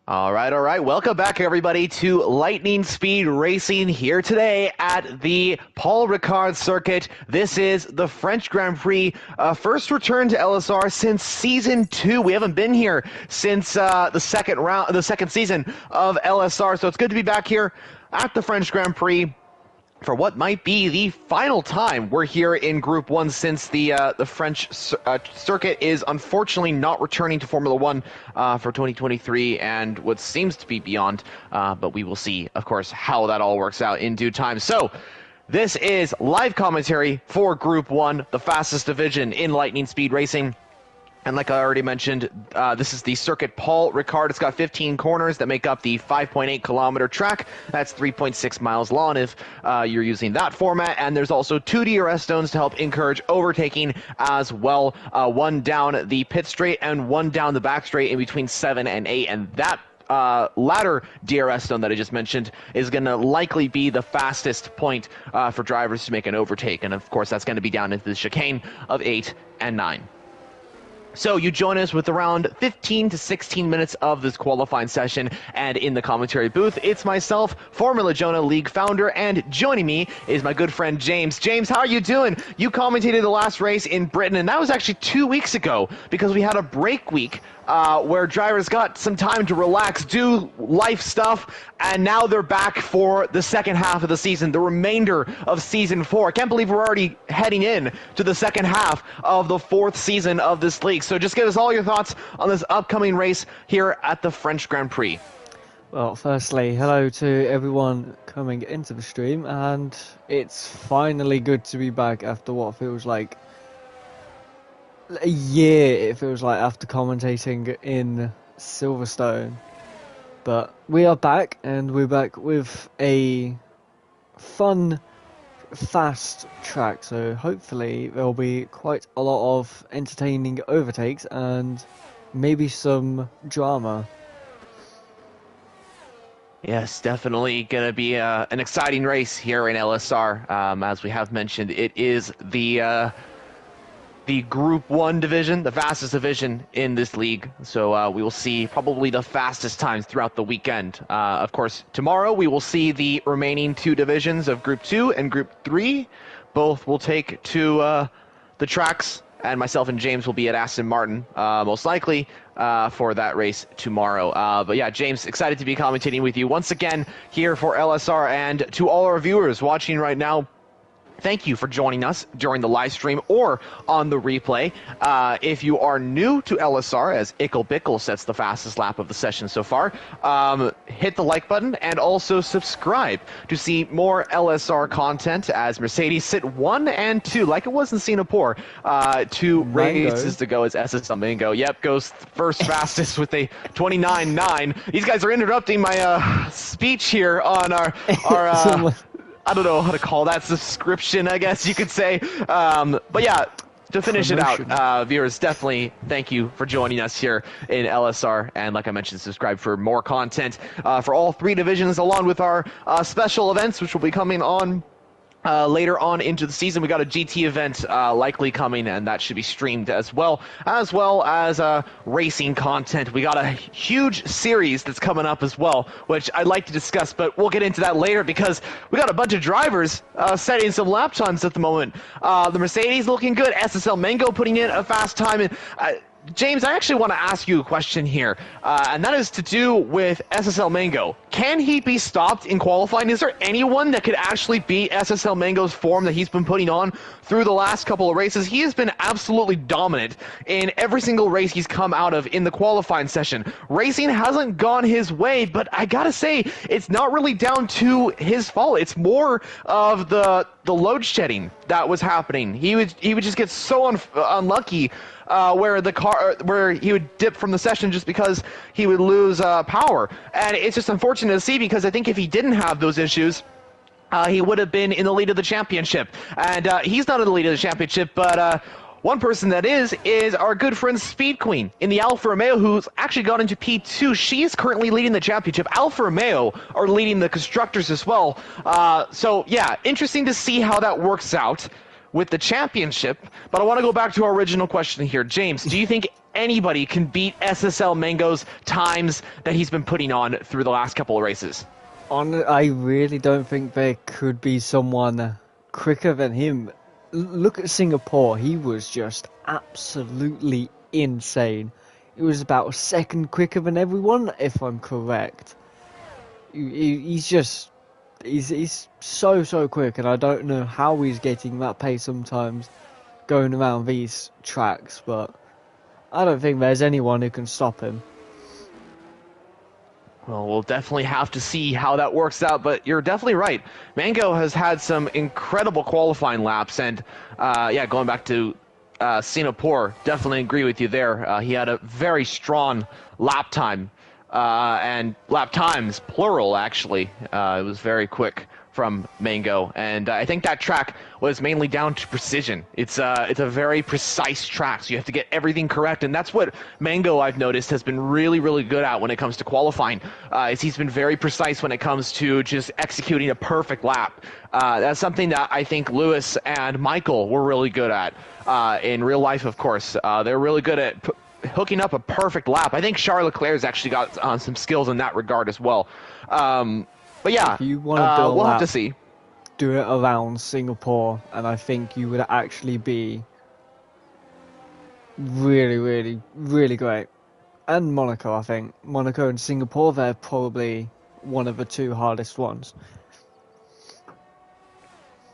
All right. Welcome back, everybody, to Lightning Speed Racing here today at the Paul Ricard circuit. This is the French Grand Prix, first return to LSR since Season 2. We haven't been here since the second season of LSR, so it's good to be back here at the French Grand Prix for what might be the final time we're here in Group 1 since the French circuit is unfortunately not returning to Formula 1 for 2023 and what seems to be beyond, but we will see, of course, how that all works out in due time. So, this is live commentary for Group 1, the fastest division in Lightning Speed Racing. And like I already mentioned, this is the circuit Paul Ricard. It's got 15 corners that make up the 5.8-kilometer track. That's 3.6 miles long if you're using that format. And there's also 2 DRS zones to help encourage overtaking as well. One down the pit straight and one down the back straight in between 7 and 8. And that latter DRS zone that I just mentioned is going to likely be the fastest point for drivers to make an overtake. And of course, that's going to be down into the chicane of 8 and 9. So you join us with around 15 to 16 minutes of this qualifying session, and in the commentary booth, it's myself, Formula Jonah League founder, and joining me is my good friend James. James, how are you doing? You commentated the last race in Britain, and that was actually 2 weeks ago, because we had a break week where drivers got some time to relax, do life stuff, and now they're back for the second half of the season, the remainder of Season 4. I can't believe we're already heading in to the second half of the 4th season of this league. So just give us all your thoughts on this upcoming race here at the French Grand Prix. Well, firstly, hello to everyone coming into the stream, and it's finally good to be back after what feels like a year, it feels like, after commentating in Silverstone. But we are back, and we're back with a fun, fast track, so hopefully there'll be quite a lot of entertaining overtakes and maybe some drama. Yes, definitely going to be an exciting race here in LSR. As we have mentioned, it is the Group 1 division, the fastest division in this league. So we will see probably the fastest times throughout the weekend. Of course, tomorrow we will see the remaining 2 divisions of Group 2 and Group 3. Both will take to the tracks, and myself and James will be at Aston Martin, most likely, for that race tomorrow. But yeah, James, excited to be commentating with you once again here for LSR, and to all our viewers watching right now, thank you for joining us during the live stream or on the replay. If you are new to LSR, as Ickle Bickle sets the fastest lap of the session so far, hit the like button and also subscribe to see more LSR content as Mercedes sit 1 and 2, like it was in Singapore. 2 races to go as SSL Mango. Yep, goes first fastest with a 29.9. These guys are interrupting my speech here on our I don't know how to call that, subscription, I guess you could say. But yeah, to finish it out, viewers, definitely thank you for joining us here in LSR. And like I mentioned, subscribe for more content for all 3 divisions, along with our special events, which will be coming on later on into the season. We got a GT event likely coming, and that should be streamed as well as racing content. We got a huge series that's coming up as well, which I'd like to discuss, but we'll get into that later because we got a bunch of drivers setting some lap times at the moment. The Mercedes looking good, SSL Mango putting in a fast time, and James, I actually want to ask you a question here, and that is to do with SSL Mango. Can he be stopped in qualifying? Is there anyone that could actually beat SSL Mango's form that he's been putting on through the last couple of races? He has been absolutely dominant in every single race he's come out of in the qualifying session. Racing hasn't gone his way, but I gotta say, it's not really down to his fault. It's more of the load shedding that was happening. He would just get so unlucky where he would dip from the session just because he would lose power. And it's just unfortunate to see, because I think if he didn't have those issues, he would have been in the lead of the championship. And he's not in the lead of the championship, but one person that is our good friend Speed Queen in the Alfa Romeo, who's actually got into P2. She's currently leading the championship. Alfa Romeo are leading the constructors as well. So yeah, interesting to see how that works out. with the championship. But I want to go back to our original question here. James, do you think anybody can beat SSL Mango's times that he's been putting on through the last couple of races? I really don't think there could be someone quicker than him. Look at Singapore. He was just absolutely insane. It was about a second quicker than everyone, if I'm correct. He's so quick, and I don't know how he's getting that pace sometimes going around these tracks, but I don't think there's anyone who can stop him. Well, we'll definitely have to see how that works out, but you're definitely right. Mango has had some incredible qualifying laps, and yeah, going back to Singapore, definitely agree with you there. He had a very strong lap time, and lap times, plural, actually. It was very quick from Mango, and I think that track was mainly down to precision. It's a very precise track, so you have to get everything correct, and that's what Mango, I've noticed, has been really, really good at when it comes to qualifying. Is he's been very precise when it comes to just executing a perfect lap. That's something that I think Lewis and Michael were really good at in real life, of course. They're really good at hooking up a perfect lap. I think Charles Leclerc's actually got some skills in that regard as well. But yeah, If you want to do a we'll lap, have to see. do it around Singapore, and I think you would actually be really, really, really great. And Monaco, I think. Monaco and Singapore, they're probably one of the two hardest ones.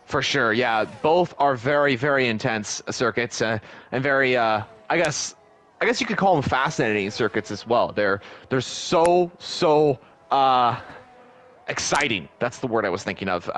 For sure, yeah. Both are very, very intense circuits and very, I guess you could call them fascinating circuits as well. They're so exciting. That's the word I was thinking of.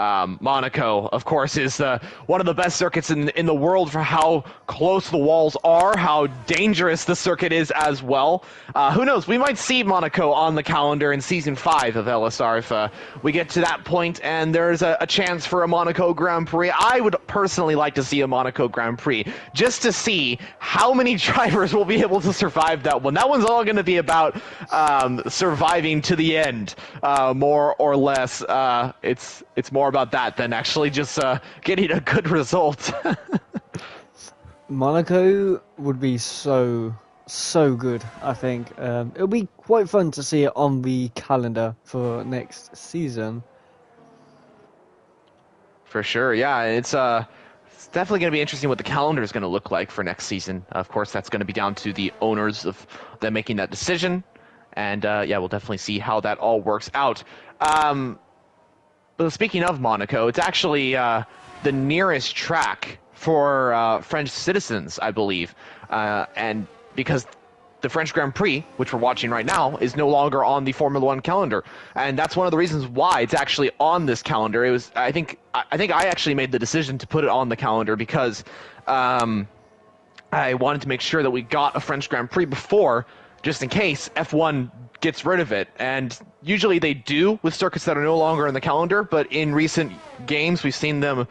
Monaco, of course, is one of the best circuits in the world for how close the walls are, how dangerous the circuit is as well. Who knows? We might see Monaco on the calendar in Season 5 of LSR if we get to that point and there's a chance for a Monaco Grand Prix. I would personally like to see a Monaco Grand Prix just to see how many drivers will be able to survive that one. That one's all going to be about surviving to the end, more or less. It's more about that than actually just getting a good result. Monaco would be so good, I think. It'll be quite fun to see it on the calendar for next season. For sure, yeah. It's definitely going to be interesting what the calendar is going to look like for next season. Of course, that's going to be down to the owners of them making that decision. And yeah, we'll definitely see how that all works out. But speaking of Monaco, it's actually the nearest track for French citizens, I believe. And because the French Grand Prix, which we're watching right now, is no longer on the Formula One calendar, and that's one of the reasons why it's actually on this calendar. It was, I think I actually made the decision to put it on the calendar because I wanted to make sure that we got a French Grand Prix before, just in case F1 gets rid of it. And usually they do with circuits that are no longer on the calendar, but in recent games we've seen them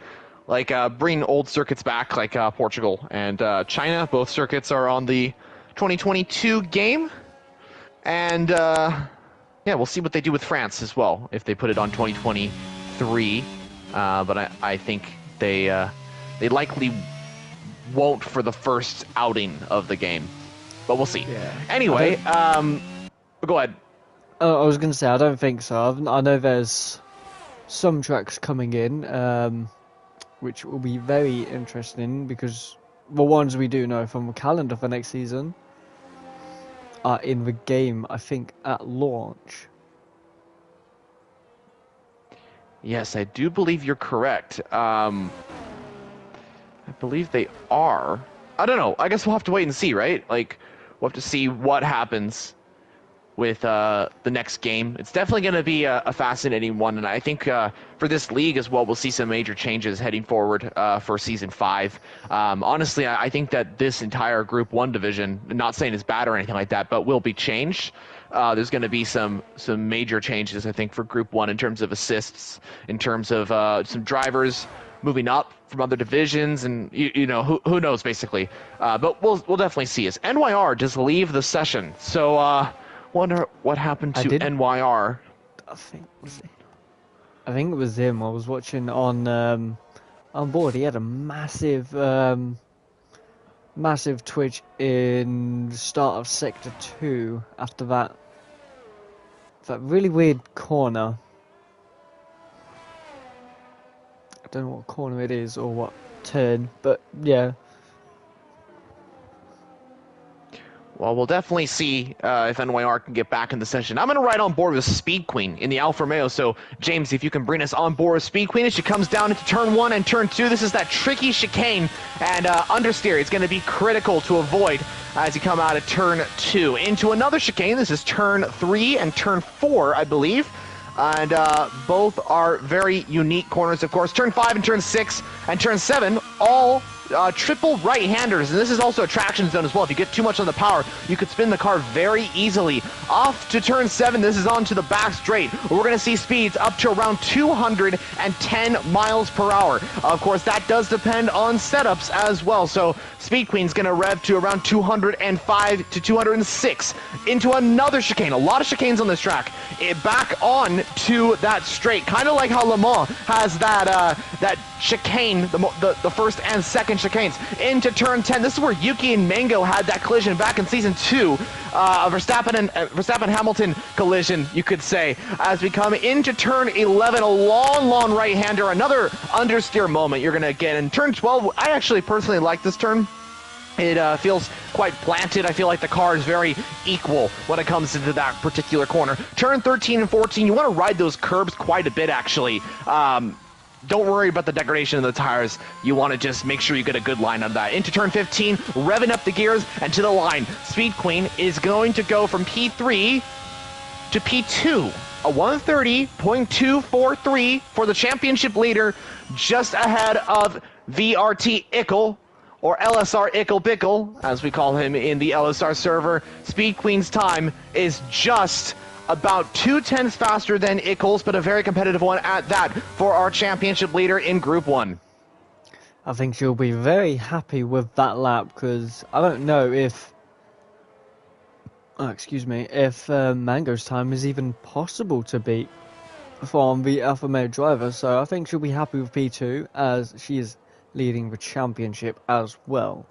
like bring old circuits back, like Portugal and China. Both circuits are on the 2022 game, and yeah, we'll see what they do with France as well if they put it on 2023. But I think they likely won't for the first outing of the game, but we'll see. Yeah. Anyway, go ahead. I was going to say, I don't think so. I know there's some tracks coming in, which will be very interesting because the ones we do know from the calendar for next season are in the game, I think, at launch. Yes, I do believe you're correct. I believe they are. I don't know. I guess we'll have to wait and see, right? Like, we'll have to see what happens with the next game. It's definitely going to be a fascinating one, and I think for this league as well, we'll see some major changes heading forward for Season 5. Honestly, I think that this entire Group 1 division, not saying it's bad or anything like that, but will be changed. There's going to be some major changes, I think, for Group 1 in terms of assists, in terms of some drivers moving up from other divisions, and you know, who knows, basically. But we'll definitely see. As NYR just leave the session, so wonder what happened to NYR. I think it was him. I was watching on on board. He had a massive, massive twitch in the start of Sector 2 after that really weird corner. I don't know what corner it is or what turn, but yeah. Well, we'll definitely see if NYR can get back in the session. I'm going to ride on board with Speed Queen in the Alfa Romeo. So, James, if you can bring us on board with Speed Queen as she comes down into turn 1 and turn 2. This is that tricky chicane, and understeer is going to be critical to avoid as you come out of turn 2. Into another chicane. This is turn 3 and turn 4, I believe. And both are very unique corners, of course. Turn 5 and turn 6 and turn 7, all triple right-handers, and this is also a traction zone as well. If you get too much on the power, you could spin the car very easily. Off to turn 7, this is on to the back straight. We're going to see speeds up to around 210 miles per hour. Of course, that does depend on setups as well, so Speed Queen's going to rev to around 205 to 206. Into another chicane, a lot of chicanes on this track. Back on to that straight, kind of like how Le Mans has that chicane, the first and second chicanes. Into turn 10, this is where Yuki and Mango had that collision back in season 2, Verstappen-Hamilton collision, you could say. As we come into turn 11, a long right-hander, another understeer moment you're gonna get. In turn 12, I actually personally like this turn. It feels quite planted. I feel like the car is very equal when it comes into that particular corner. Turn 13 and 14, you want to ride those curbs quite a bit, actually. Don't worry about the degradation of the tires. You want to just make sure you get a good line on that. Into turn 15, revving up the gears and to the line. Speed Queen is going to go from P3 to P2. A 130.243 for the championship leader, just ahead of VRT Ickle, or LSR Ickle Bickle, as we call him in the LSR server. Speed Queen's time is just about 2/10 faster than Ickle's, but a very competitive one at that for our championship leader in Group 1. I think she'll be very happy with that lap, because I don't know if Mango's time is even possible to beat from the Alfa Romeo driver, so I think she'll be happy with P2 as she is leading the championship as well.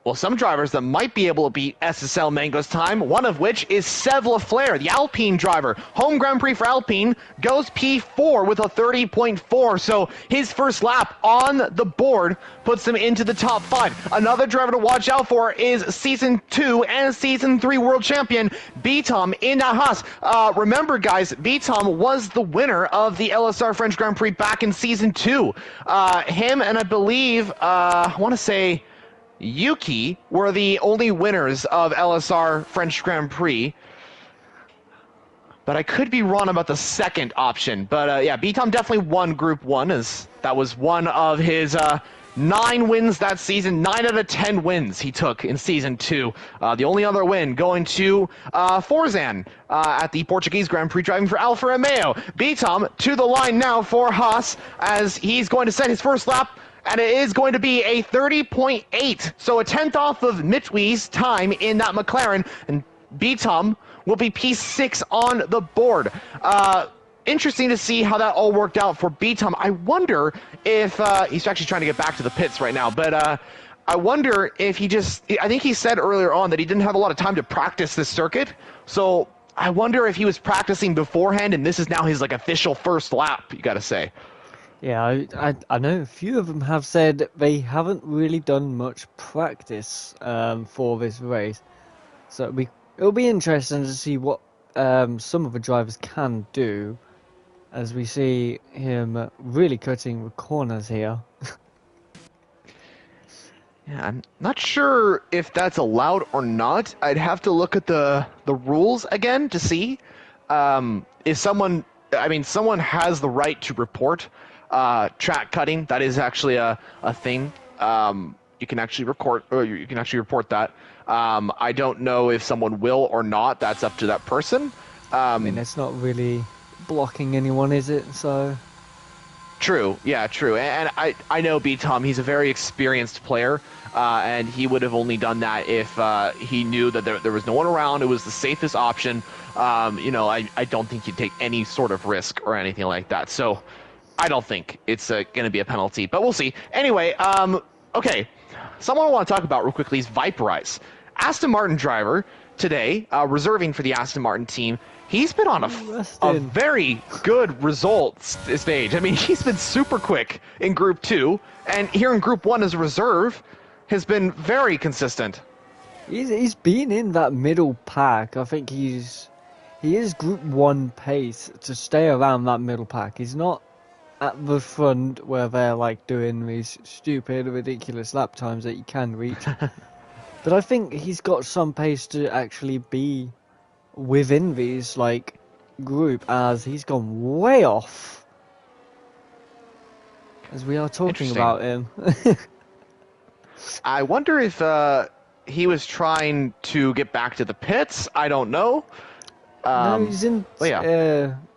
Well, some drivers that might be able to beat SSL Mango's time, one of which is Seb Lafleur, the Alpine driver. Home Grand Prix for Alpine goes P4 with a 30.4, so his first lap on the board puts him into the top 5. Another driver to watch out for is Season 2 and Season 3 world champion B-Tom in the Haas. Remember, guys, B-Tom was the winner of the LSR French Grand Prix back in Season 2. Him and I believe, I want to say Yuki were the only winners of LSR French Grand Prix. But I could be wrong about the second option. But yeah, B-Tom definitely won Group 1, as that was one of his 9 wins that season. 9 out of 10 wins he took in Season 2. The only other win going to Forzan at the Portuguese Grand Prix driving for Alfa Romeo. B-Tom to the line now for Haas as he's going to set his first lap. And it is going to be a 30.8, so a 10th off of Mitwee's time in that McLaren, and B-Tom will be P6 on the board. Interesting to see how that all worked out for B-Tom. I wonder if, he's actually trying to get back to the pits right now, but I wonder if I think he said earlier on that he didn't have a lot of time to practice this circuit, so I wonder if he was practicing beforehand, and this is now his, like, official first lap, you gotta say. Yeah, I know a few of them have said they haven't really done much practice for this race, so it'll be interesting to see what some of the drivers can do, as we see him really cutting the corners here. Yeah, I'm not sure if that's allowed or not. I'd have to look at the rules again to see. If someone has the right to report track cutting. That is actually a thing. You can actually report that. I don't know if someone will or not. That's up to that person. I mean, it's not really blocking anyone, is it? So true. Yeah, true. And I know B-Tom. He's a very experienced player, and he would have only done that if he knew that there was no one around. It was the safest option. I don't think he'd take any sort of risk or anything like that. So I don't think it's going to be a penalty, but we'll see. Anyway, okay. Someone I want to talk about real quickly is Viperize. Aston Martin driver today, reserving for the Aston Martin team. He's been on a very good results stage. I mean, he's been super quick in Group 2, and here in Group 1 as a reserve has been very consistent. He's been in that middle pack. I think he is Group 1 pace to stay around that middle pack. He's not at the front where they're like doing these stupid, ridiculous lap times that you can reach. But I think he's got some pace to actually be within these like group, as he's gone way off as we are talking about him. I wonder if he was trying to get back to the pits. I don't know. No, he's in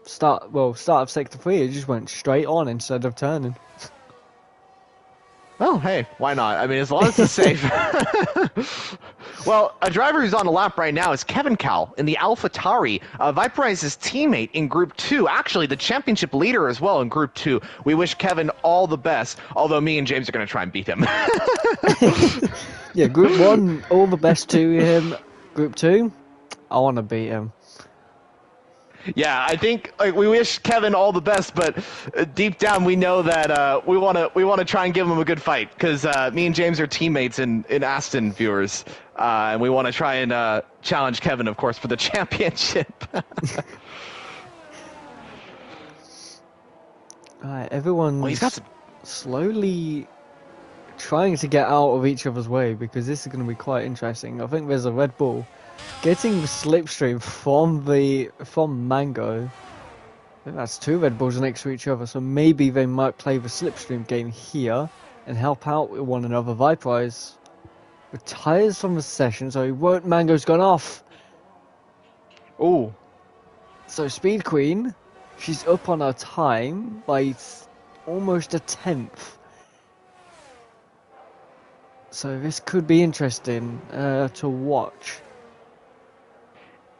start of sector 3. He just went straight on instead of turning. Oh, hey, why not? I mean, as long as it's safe. Well, a driver who's on the lap right now is Kevin Cal in the AlphaTauri. Viperize's teammate in Group 2, actually the championship leader as well in Group 2. We wish Kevin all the best, although me and James are going to try and beat him. Yeah, Group 1, all the best to him. Group 2, I want to beat him. Yeah, I think like we wish Kevin all the best, but deep down we know that we want to try and give him a good fight, because me and James are teammates in Aston, viewers, and we want to try and challenge Kevin, of course, for the championship. Alright, everyone's slowly trying to get out of each other's way, because this is going to be quite interesting. I think there's a Red Bull getting the slipstream from Mango. I think that's 2 Red Bulls next to each other, so maybe they might play the slipstream game here and help out with one another. Viperize retires from the session, so he won't. Mango's gone off. Ooh. So Speed Queen, she's up on her time by almost a 10th. So this could be interesting to watch.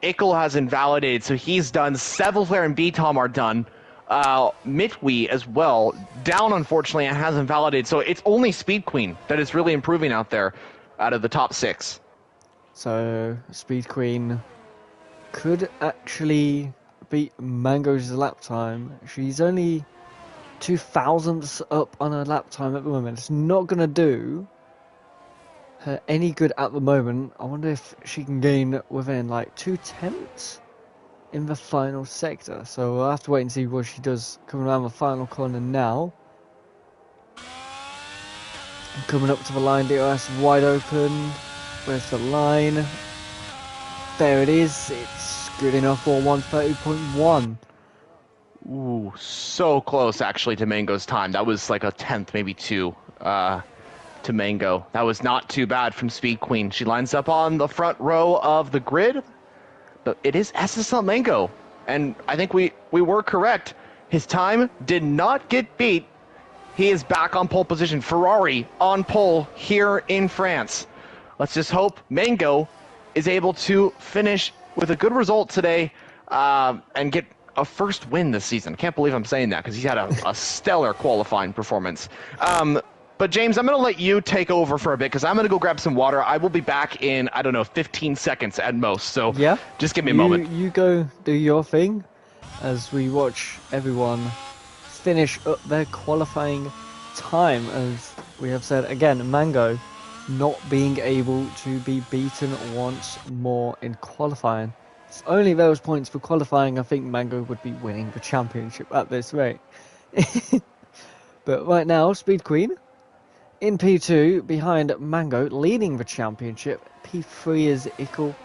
Ickle has invalidated, so he's done. Sevelflare and B-Tom are done. Mitwee as well, down unfortunately, and has invalidated. So it's only Speed Queen that is really improving out there out of the top 6. So Speed Queen could actually beat Mango's lap time. She's only 2 thousandths up on her lap time at the moment. It's not going to do her any good at the moment. I wonder if she can gain within like 2 tenths in the final sector. So we'll have to wait and see what she does coming around the final corner now. Coming up to the line, DRS wide open. Where's the line? There it is. It's good enough for 130.1. Ooh, so close actually to Mango's time. That was like a 10th, maybe 2. To Mango. That was not too bad from Speed Queen. She lines up on the front row of the grid. But it is SSL Mango. And I think we were correct. His time did not get beat. He is back on pole position. Ferrari on pole here in France. Let's just hope Mango is able to finish with a good result today and get a first win this season. Can't believe I'm saying that, because he's had a stellar qualifying performance. But James, I'm going to let you take over for a bit, because I'm going to go grab some water. I will be back in, I don't know, 15 seconds at most. So yeah, just give me a moment. You go do your thing as we watch everyone finish up their qualifying time. As we have said, again, Mango not being able to be beaten once more in qualifying. It's only those points for qualifying. I think Mango would be winning the championship at this rate. But right now, Speed Queen in P2 behind Mango, leading the championship. P3 is Ickle.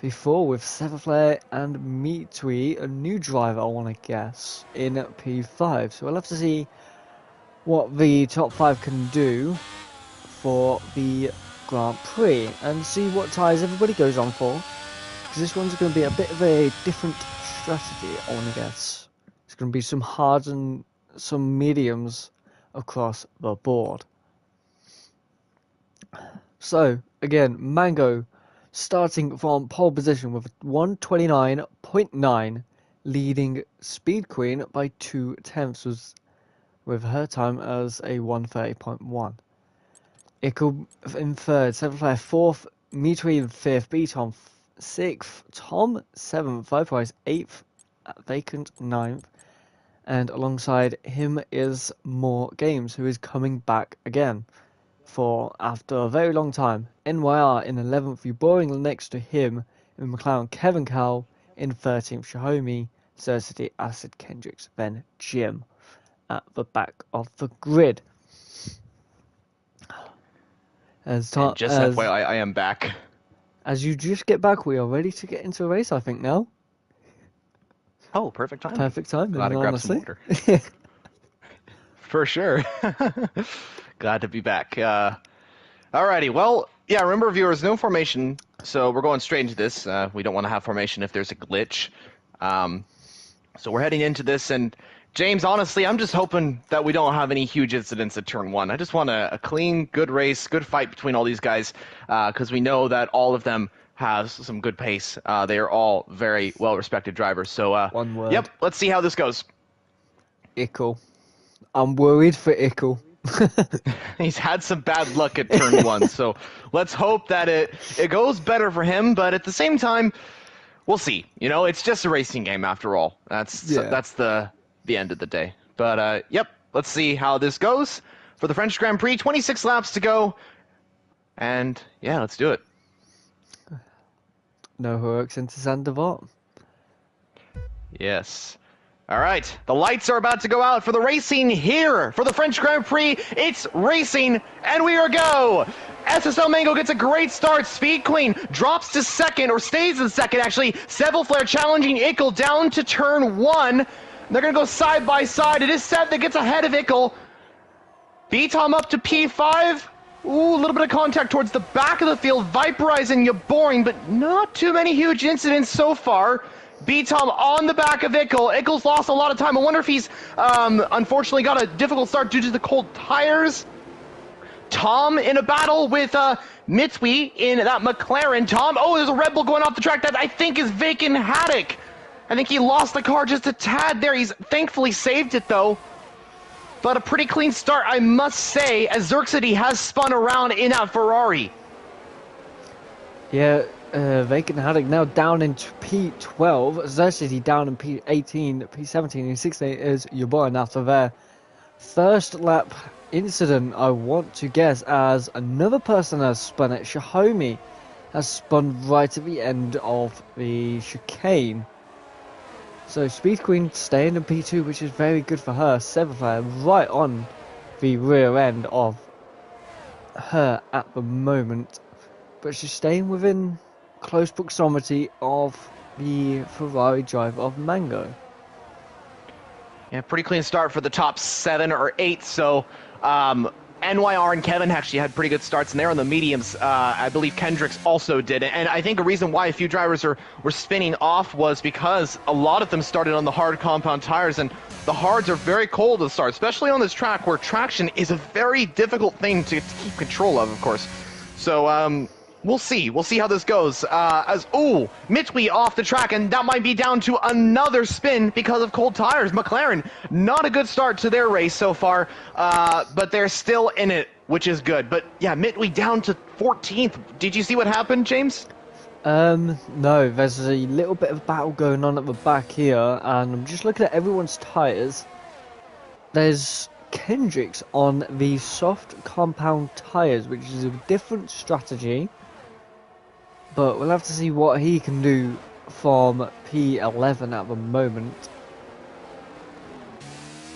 P4 with Severflare and Mitwee, a new driver, I want to guess, in P5. So we'll have to see what the top 5 can do for the Grand Prix and see what ties everybody goes on for. Because this one's going to be a bit of a different strategy, I want to guess. It's going to be some hards and some mediums across the board. So, again, Mango starting from pole position with 129.9, leading Speed Queen by 2 tenths. Was with her time as a 1:30.1. Ickle in third, seventh player fourth, Mitri in fifth, Beaton sixth, Tom seventh, Viprice eighth, Vacant ninth, and alongside him is More Games, who is coming back again for after a very long time. NYR in 11th, Boring next to him in McLaren, Kevin Cowell in 13th, Shahomi, Cersei, Acid, Kendricks, then Jim at the back of the grid. And just FYI, I am back. As you just get back, we are ready to get into a race, I think, now. Oh, perfect time. Perfect time. Glad to grab some water. For sure. Glad to be back. Alrighty, well, yeah, remember, viewers, no formation, so we're going straight into this. We don't want to have formation if there's a glitch. So we're heading into this, and James, honestly, I'm just hoping that we don't have any huge incidents at turn one. I just want a clean, good race, good fight between all these guys, because we know that all of them have some good pace. They are all very well-respected drivers. So, One word. Yep, let's see how this goes. Ickle. I'm worried for Ickle. He's had some bad luck at turn one, so let's hope that it goes better for him, but at the same time, we'll see. You know, it's just a racing game after all. That's the end of the day. But, yep, let's see how this goes for the French Grand Prix. 26 laps to go, and, yeah, let's do it. No heroics into Sandoval. Yes. All right, the lights are about to go out for the racing here for the French Grand Prix. It's racing, and we are go. SSL Mango gets a great start. Speed Queen drops to second, or stays in second, actually. Seville Flare challenging Ickle down to turn one. They're going to go side by side. It is Seth that gets ahead of Ickle. B-Tom up to P5. Ooh, a little bit of contact towards the back of the field. Viperizing you boring, but not too many huge incidents so far. B-Tom on the back of Ickle. Ickle's lost a lot of time. I wonder if he's unfortunately got a difficult start due to the cold tires. Tom in a battle with Mitsui in that McLaren. Tom, oh, there's a Red Bull going off the track that I think is Vacant Haddock. I think he lost the car just a tad there. He's thankfully saved it, though. But a pretty clean start, I must say, as Zerxity has spun around in that Ferrari. Yeah, Vacant Haddock now down in P12. Zerxity down in P18, P17, and 16 is your boy after their first lap incident, I want to guess, as another person has spun it. Shahomi has spun right at the end of the chicane. So Speed Queen staying in P2, which is very good for her. Seventh player right on the rear end of her at the moment. But she's staying within close proximity of the Ferrari driver of Mango. Yeah, pretty clean start for the top 7 or 8. So NYR and Kevin actually had pretty good starts, and they're on the mediums. I believe Kendricks also did. And I think a reason why a few drivers were spinning off was because a lot of them started on the hard compound tires, and the hards are very cold to start, especially on this track where traction is a very difficult thing to keep control of course. So we'll see. We'll see how this goes. Mitsui off the track, and that might be down to another spin because of cold tires. McLaren, not a good start to their race so far, but they're still in it, which is good. But yeah, Mitsui down to 14th. Did you see what happened, James? No, there's a little bit of battle going on at the back here, and I'm just looking at everyone's tires. There's Kendricks on the soft compound tires, which is a different strategy. But we'll have to see what he can do from P11 at the moment.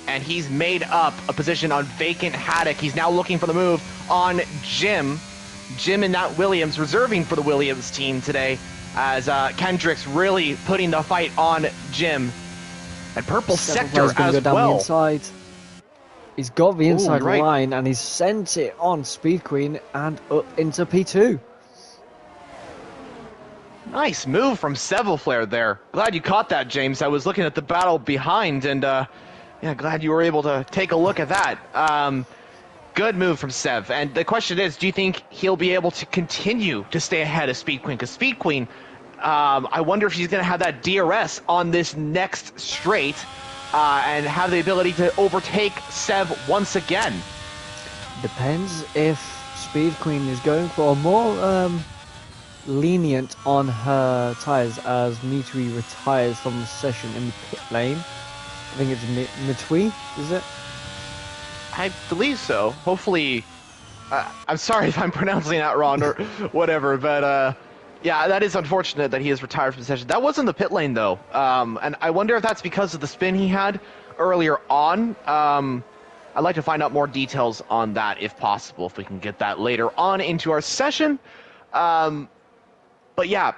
And he's made up a position on Vacant Haddock. He's now looking for the move on Jim. Jim in that Williams, reserving for the Williams team today, as Kendricks really putting the fight on Jim. And Purple Sector as go down well. The inside. He's got the inside right. line, and he's sent it on Speed Queen and up into P2. Nice move from Seville Flare there. Glad you caught that, James. I was looking at the battle behind, and yeah, glad you were able to take a look at that. Good move from Sev. And the question is, do you think he'll be able to continue to stay ahead of Speed Queen? Because Speed Queen, I wonder if she's going to have that DRS on this next straight. and have the ability to overtake Sev once again. Depends if Speed Queen is going for a more lenient on her tyres as Mitui retires from the session in the pit lane. I think it's Mitui, is it? I believe so. Hopefully, I'm sorry if I'm pronouncing that wrong or whatever, but yeah, that is unfortunate that he is retired from the session. That was in the pit lane though, and I wonder if that's because of the spin he had earlier on. I'd like to find out more details on that if possible, if we can get that later on into our session. But yeah,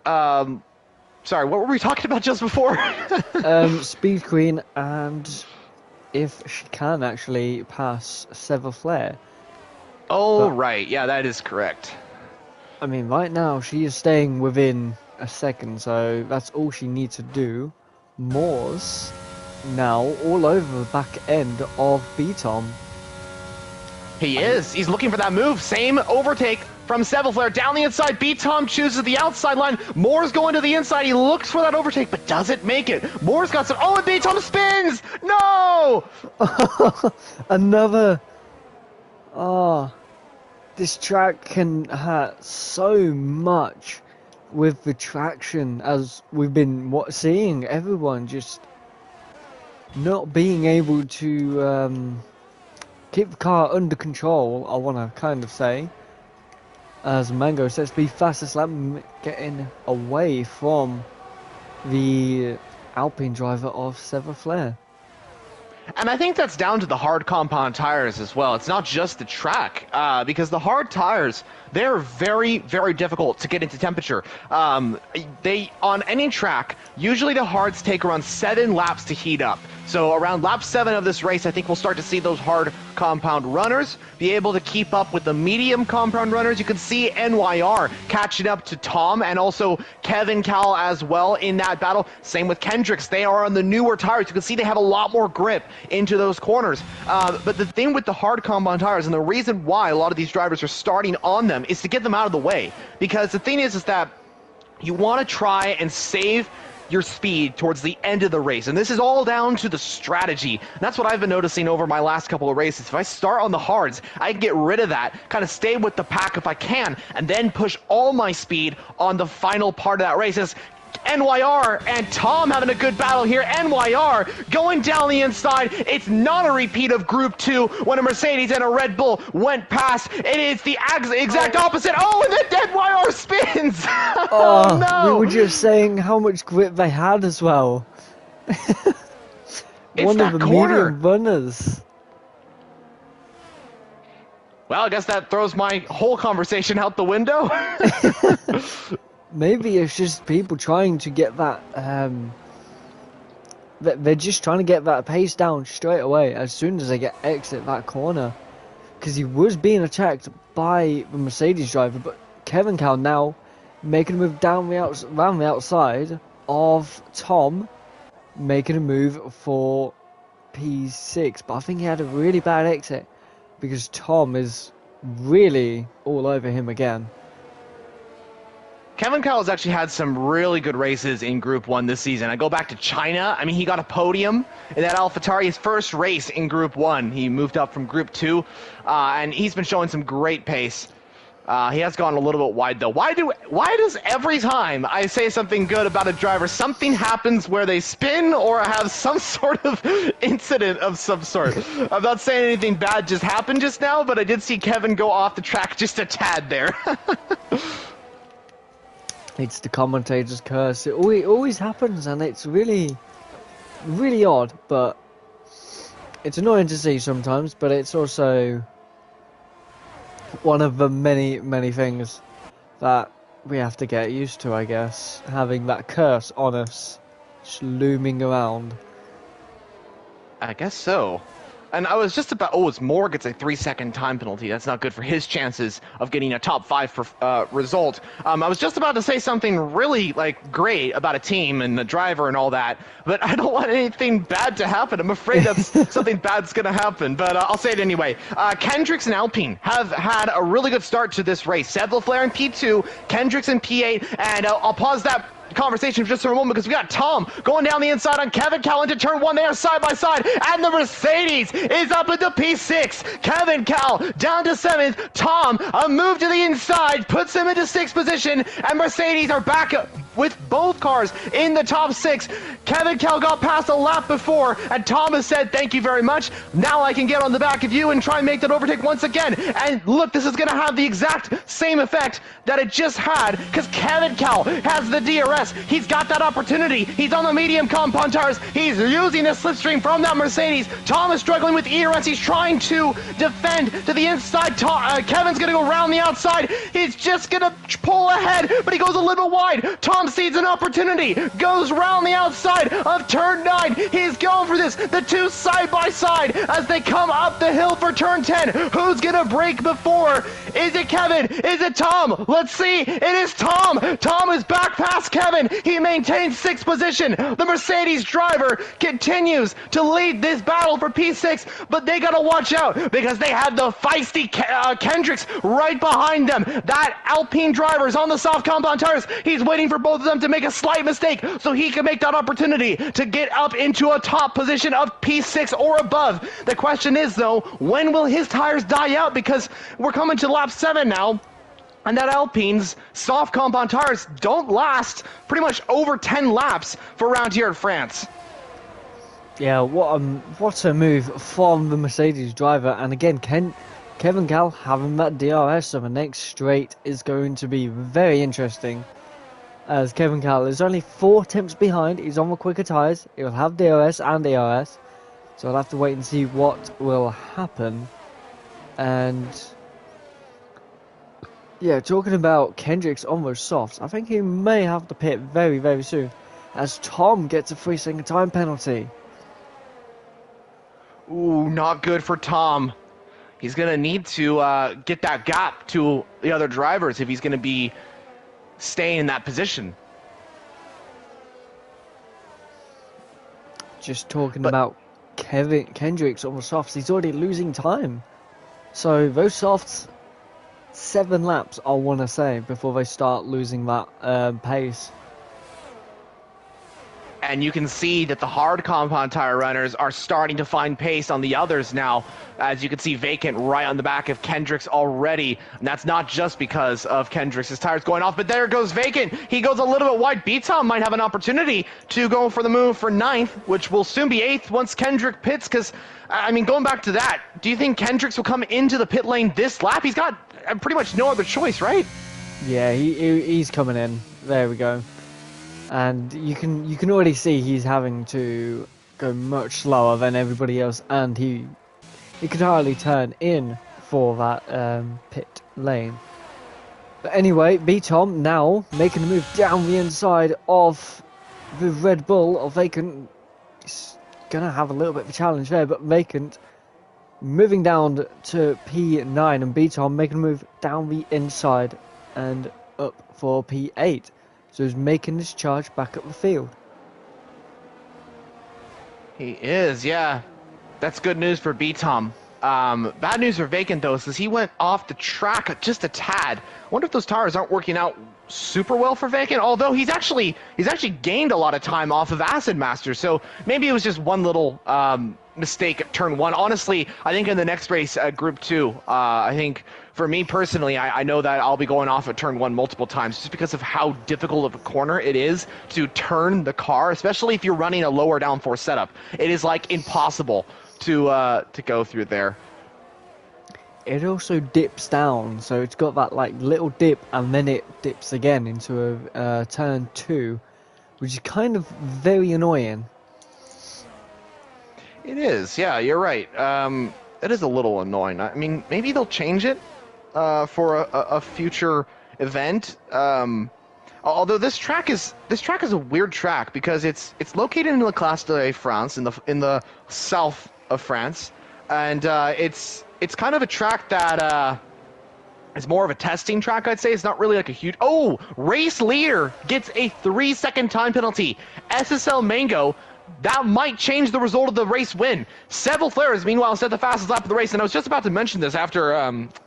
sorry, what were we talking about just before? Speed Queen, and if she can actually pass Sever Flare. Oh, but, right, yeah, that is correct. I mean, right now she is staying within a second, so that's all she needs to do. Moore's now all over the back end of B-Tom. He is. He's looking for that move. Same overtake from Sevelflare down the inside. B-Tom chooses the outside line. Moore's going to the inside. He looks for that overtake, but doesn't make it. Moore's got some. Oh, and B-Tom spins! No! Another. Oh. This track can hurt so much with the traction, as we've been seeing everyone just not being able to keep the car under control, I want to kind of say. As Mango says, be fastest lap, getting away from the Alpine driver of Sever Flare. And I think that's down to the hard compound tires as well. It's not just the track, because the hard tires, they're very, very difficult to get into temperature. They, on any track, usually the hards take around 7 laps to heat up. So around lap 7 of this race, I think we'll start to see those hard compound runners be able to keep up with the medium compound runners. You can see NYR catching up to Tom and also Kevin Cal as well in that battle. Same with Kendricks. They are on the newer tires. You can see they have a lot more grip into those corners. But the thing with the hard compound tires, and the reason why a lot of these drivers are starting on them, is to get them out of the way. Because the thing is that you want to try and save your speed towards the end of the race, and this is all down to the strategy. And that's what I've been noticing over my last couple of races. If I start on the hards, I can get rid of that, kind of stay with the pack if I can, and then push all my speed on the final part of that race. It's NYR and Tom having a good battle here. NYR going down the inside. It's not a repeat of Group 2 when a Mercedes and a Red Bull went past. It is the exact opposite. Oh, and then NYR spins. Oh, no. We were just saying how much grip they had as well. One of the medium runners. Well, I guess that throws my whole conversation out the window. Maybe it's just people trying to get that, they're just trying to get that pace down straight away as soon as they exit that corner. Because he was being attacked by the Mercedes driver, but Kevin Cal now making a move down around the outside of Tom, making a move for P6. But I think he had a really bad exit because Tom is really all over him again. Kevin Cal has actually had some really good races in Group 1 this season. I go back to China. I mean, he got a podium in that AlphaTauri, his first race in Group 1. He moved up from Group 2, and he's been showing some great pace. He has gone a little bit wide, though. Why does every time I say something good about a driver, something happens where they spin or have some sort of incident of some sort? I'm not saying anything bad just happened just now, but I did see Kevin go off the track just a tad there. It's the commentator's curse. It always happens, and it's really, really odd, but it's annoying to see sometimes, but it's also one of the many, many things that we have to get used to, I guess. Having that curse on us, just looming around. I guess so. And I was just about, it's Moore gets a 3-second time penalty. That's not good for his chances of getting a top 5 result. I was just about to say something really great about a team and the driver and all that, but I don't want anything bad to happen. I'm afraid that's something bad's going to happen, but I'll say it anyway. Kendricks and Alpine have had a really good start to this race. Seb Lafleur in P2, Kendricks in P8, and I'll pause that conversation for just for a moment because we got Tom going down the inside on Kevin Cal into turn 1. They are side by side, and the Mercedes is up into P6. Kevin Cal down to 7th. Tom, a move to the inside, puts him into 6th position, and Mercedes are back with both cars in the top 6. Kevin Cal got past a lap before, and Thomas said, thank you very much. Now I can get on the back of you and try and make that overtake once again. And look, this is going to have the exact same effect that it just had, because Kevin Cal has the DRS. He's got that opportunity. He's on the medium compound tires. He's using the slipstream from that Mercedes. Tom is struggling with ERS. He's trying to defend to the inside. Kevin's going to go around the outside. He's just going to pull ahead, but he goes a little bit wide. Tom sees an opportunity, goes round the outside of turn 9. He's going for this. The two side by side as they come up the hill for turn 10. Who's gonna break before? Is it Kevin? Is it Tom? Let's see. It is Tom. Tom is back past Kevin. He maintains 6th position. The Mercedes driver continues to lead this battle for P6, but they gotta watch out because they have the feisty Kendricks right behind them. That Alpine driver is on the soft compound tires. He's waiting for both of them to make a slight mistake so he can make that opportunity to get up into a top position of P6 or above. The question is, though, when will his tires die out? Because we're coming to lap 7 now, and that Alpine's soft compound tires don't last pretty much over 10 laps for around here in France. Yeah, what a move from the Mercedes driver. And again, Kevin Cal having that DRS, so the next straight is going to be very interesting. As Kevin Cal is only 4 attempts behind, he's on the quicker tyres, he'll have DRS and ERS, so I'll have to wait and see what will happen. And yeah, talking about Kendricks on those softs, I think he may have to pit very, very soon, as Tom gets a 3-second time penalty. Ooh, not good for Tom. He's going to need to get that gap to the other drivers if he's going to be staying in that position. Just talking about Kendricks on the softs, he's already losing time. So those softs, 7 laps I want to say before they start losing that pace. And you can see that the hard compound tire runners are starting to find pace on the others now. As you can see, Vacant right on the back of Kendricks already. And that's not just because of Kendricks' tires going off, but there goes Vacant. He goes a little bit wide. B-Tom might have an opportunity to go for the move for 9th, which will soon be 8th once Kendrick pits. Because, I mean, going back to that, do you think Kendricks will come into the pit lane this lap? He's got pretty much no other choice, right? Yeah, he's coming in. There we go. And you can already see he's having to go much slower than everybody else, and he could hardly turn in for that pit lane. But anyway, B-Tom now making a move down the inside of the Red Bull of Vacant. He's gonna have a little bit of a challenge there, but Vacant moving down to P9, and B-Tom making a move down the inside and up for P8. So he's making this charge back up the field. He is, yeah. That's good news for B-Tom. Bad news for Vacant, though, since he went off the track just a tad. I wonder if those tires aren't working out super well for Vacant, although he's actually gained a lot of time off of Acid Master, so maybe it was just one little mistake at turn 1. Honestly, I think in the next race at Group 2, I think for me personally, I know that I'll be going off at turn 1 multiple times just because of how difficult of a corner it is to turn the car, especially if you're running a lower downforce setup. It is like impossible to go through there. It also dips down, so it's got that like little dip, and then it dips again into a turn 2, which is kind of very annoying. It is, yeah, you're right. It is a little annoying. I mean, maybe they'll change it for a future event. Although this track is a weird track because it's located in La Classe de France in the south of France, and it's kind of a track that is more of a testing track, I'd say. It's not really like a huge... Oh! Race leader gets a 3-second time penalty. SSL Mango, that might change the result of the race win. Seville Flares, meanwhile, set the fastest lap of the race, and I was just about to mention this after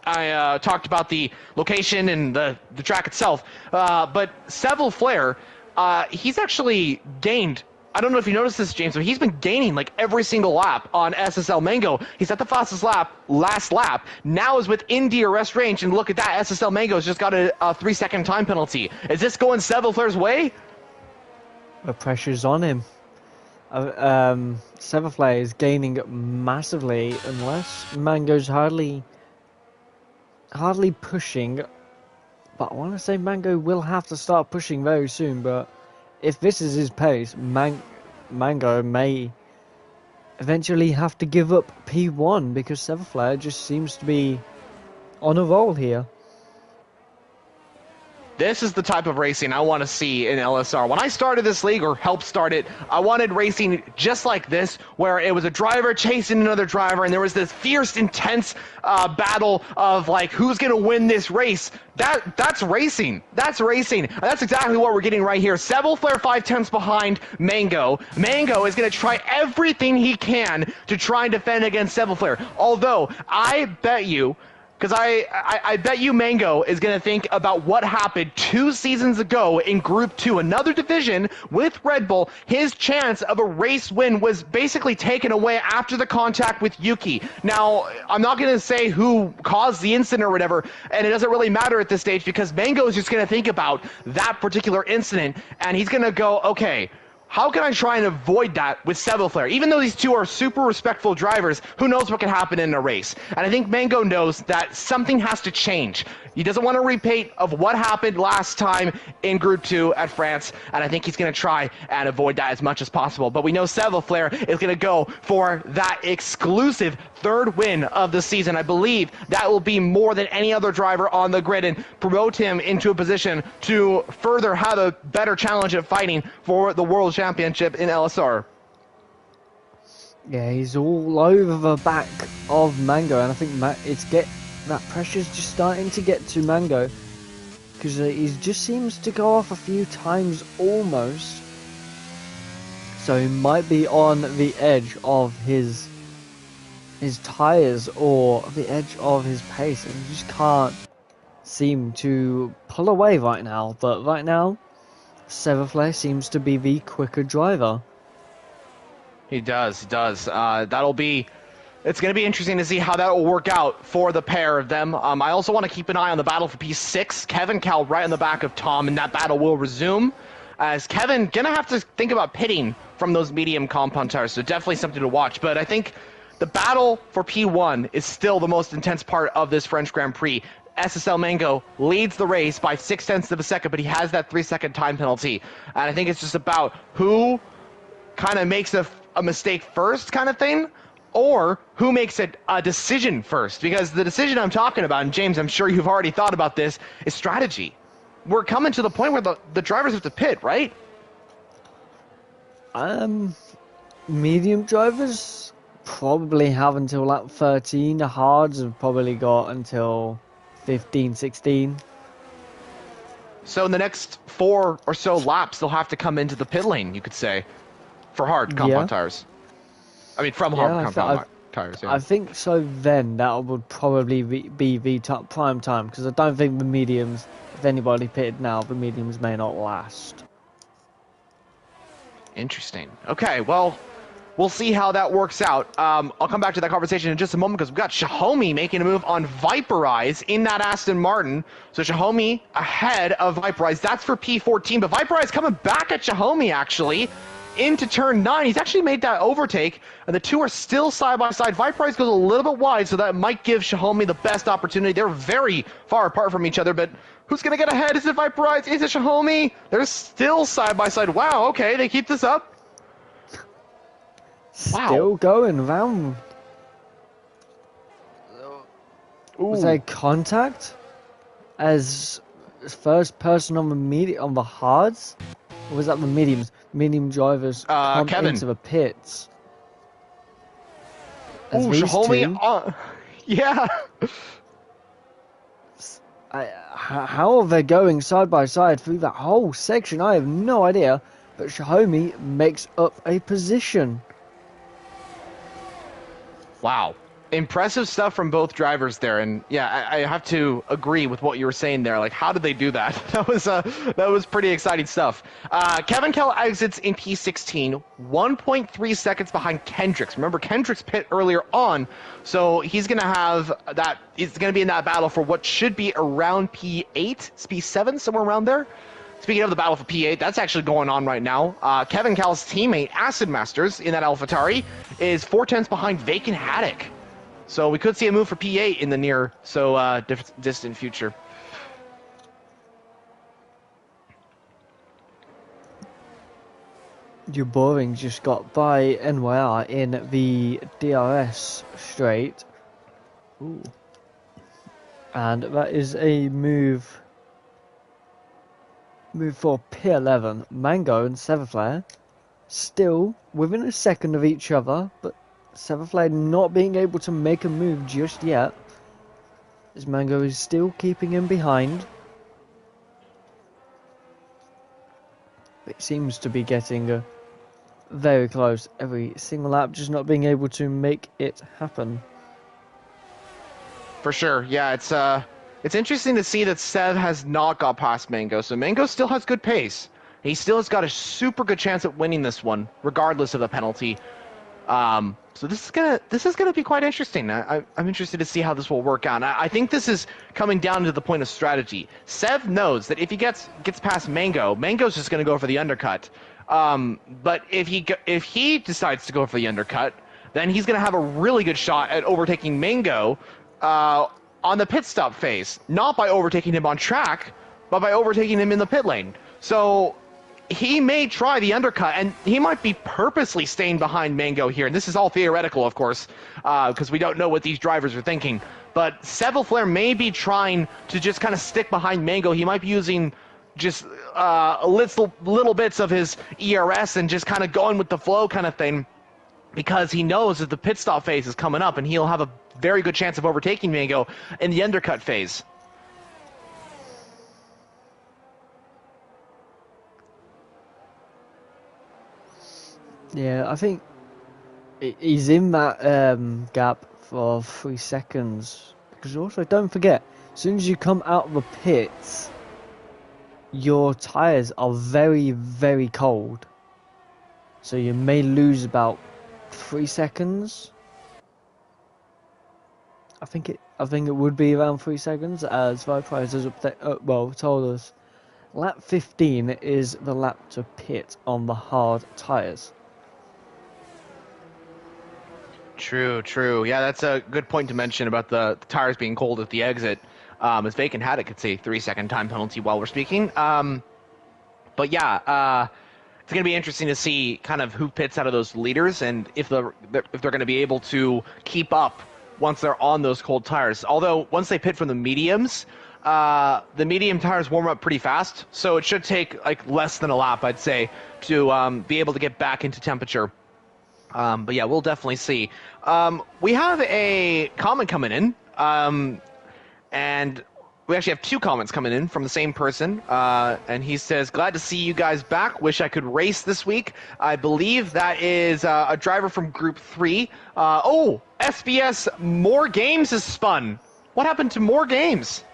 I talked about the location and the track itself. But Seville Flare he's actually gained. I don't know if you noticed this, James, but he's been gaining like every single lap on SSL Mango. He's at the fastest lap, last lap. Now is within DRS range, and look at that. SSL Mango's just got a 3-second time penalty. Is this going Sevaflair's way? The pressure's on him. Sevaflair is gaining massively unless Mango's hardly pushing. But I want to say Mango will have to start pushing very soon, but if this is his pace, Mango may eventually have to give up P1 because Sevaflair just seems to be on a roll here. This is the type of racing I want to see in LSR. When I started this league, or helped start it, I wanted racing just like this, where it was a driver chasing another driver, and there was this fierce, intense battle of, like, who's going to win this race. That's racing. That's racing. And that's exactly what we're getting right here. Sevaflair 5/10 behind Mango. Mango is going to try everything he can to try and defend against Sevaflair. Although, I bet you... Because I bet you Mango is going to think about what happened 2 seasons ago in Group 2, another division with Red Bull. His chance of a race win was basically taken away after the contact with Yuki. Now, I'm not going to say who caused the incident or whatever, and it doesn't really matter at this stage because Mango is just going to think about that particular incident, and he's going to go, okay, how can I try and avoid that with Sevaflair? Even though these two are super respectful drivers, who knows what can happen in a race? And I think Mango knows that something has to change. He doesn't want to repeat of what happened last time in Group 2 at France, and I think he's going to try and avoid that as much as possible. But we know Sevaflair is going to go for that exclusive 3rd win of the season. I believe that will be more than any other driver on the grid and promote him into a position to further have a better challenge at fighting for the World Championship in LSR. Yeah, he's all over the back of Mango, and I think that pressure's just starting to get to Mango because he just seems to go off a few times almost. So he might be on the edge of his tires or the edge of his pace, and he just can't seem to pull away right now. But right now, Sevaflair seems to be the quicker driver. He does. It's going to be interesting to see how that will work out for the pair of them. I also want to keep an eye on the battle for P6. Kevin Cal right in the back of Tom, and that battle will resume. As Kevin going to have to think about pitting from those medium compound tires, so definitely something to watch. But I think the battle for P1 is still the most intense part of this French Grand Prix. SSL Mango leads the race by 0.6 of a second, but he has that 3-second time penalty. And I think it's just about who kind of makes a mistake first kind of thing, or who makes a decision first. Because the decision I'm talking about, and James, I'm sure you've already thought about this, is strategy. We're coming to the point where the drivers have to pit, right? Medium drivers probably have until lap 13. The hards have probably got until 15, 16. So in the next 4 or so laps, they'll have to come into the pit lane, you could say, for hard compound tires. I mean, from hard compound tires. Yeah. I think so. Then that would probably be the top prime time, because I don't think the mediums, if anybody pitted now, the mediums may not last. Interesting. Okay, well, we'll see how that works out. I'll come back to that conversation in just a moment because we've got Xiaomi making a move on Viperize in that Aston Martin. So Xiaomi ahead of Viperize. That's for P14, but Viperize coming back at Xiaomi actually into turn 9. He's actually made that overtake, and the two are still side by side. Viperize goes a little bit wide, so that might give Xiaomi the best opportunity. They're very far apart from each other, but who's going to get ahead? Is it Viperize? Is it Xiaomi? They're still side by side. Wow, okay, they keep this up. Wow. Still going round. Was there contact as first person on the hards? Or was that the mediums? Medium drivers come Kevin. into the pits. Ooh, Xiaomi. Yeah. How are they going side by side through that whole section? I have no idea. But Xiaomi makes up a position. Wow. Impressive stuff from both drivers there, and yeah, I have to agree with what you were saying there. Like, how did they do that? That was pretty exciting stuff. Kevin Kell exits in P16, 1.3 seconds behind Kendricks. Remember, Kendricks pit earlier on, so he's gonna have that. He's gonna be in that battle for what should be around P8, P7, somewhere around there. Speaking of the battle for P8, that's actually going on right now. Kevin Kell's teammate, Acid Masters, in that AlphaTauri, is 4 tenths behind Vacant Haddock. So we could see a move for P8 in the near, distant future. Your Boring just got by NYR in the DRS straight. Ooh. And that is a move for P11. Mango and Severflare still within a second of each other, but Severflare not being able to make a move just yet, as Mango is still keeping him behind. It seems to be getting very close every single lap, just not being able to make it happen. For sure, yeah, it's interesting to see that Sev has not got past Mango, so Mango still has good pace. He still has got a super good chance at winning this one, regardless of the penalty. So this is gonna be quite interesting. I'm interested to see how this will work out. I think this is coming down to the point of strategy. Sev knows that if he gets past Mango's just gonna go for the undercut. But if he decides to go for the undercut, then he's gonna have a really good shot at overtaking Mango on the pit stop phase. Not by overtaking him on track, but by overtaking him in the pit lane. So he may try the undercut, and he might be purposely staying behind Mango here. And this is all theoretical, of course, because we don't know what these drivers are thinking. But Severflare may be trying to just kind of stick behind Mango. He might be using just little bits of his ERS and just kind of going with the flow kind of thing, because he knows that the pit stop phase is coming up, and he'll have a very good chance of overtaking Mango in the undercut phase. Yeah, I think he's in that gap for 3 seconds. Because also, don't forget, as soon as you come out of the pits, your tyres are very, very cold. So you may lose about 3 seconds. I think it would be around 3 seconds, as Viprice has told us. Lap 15 is the lap to pit on the hard tyres. True. Yeah, that's a good point to mention about the tires being cold at the exit. As Vacant Haddock could say 3-second time penalty while we're speaking. But yeah, it's going to be interesting to see kind of who pits out of those leaders, and if they're going to be able to keep up once they're on those cold tires. Although once they pit from the mediums, the medium tires warm up pretty fast, so it should take like less than a lap, I'd say, to be able to get back into temperature. But yeah, we'll definitely see. We have a comment coming in, and we actually have 2 comments coming in from the same person, and he says, glad to see you guys back. Wish I could race this week. I believe that is a driver from Group 3. Oh, SBS More Games is spun. What happened to More Games?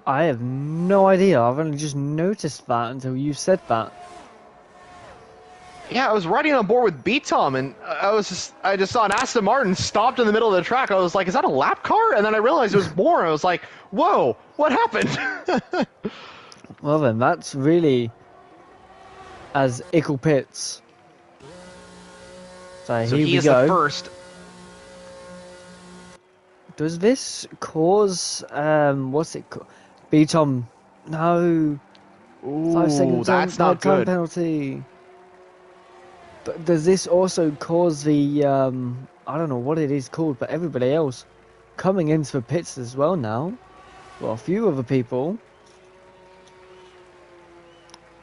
I have no idea. I've only just noticed that until you said that. Yeah, I was riding on board with B-Tom, and I just saw an Aston Martin stopped in the middle of the track. I was like, is that a lap car? And then I realized it was more. I was like, whoa, what happened? Well then, that's really as Ickle pits. So here he we is go. the first. Does this cause what's it called? B-Tom, no. Ooh, 5 seconds that's not time good. penalty. But does this also cause the I don't know what it is called, but everybody else coming into the pits as well now? Well, a few other people.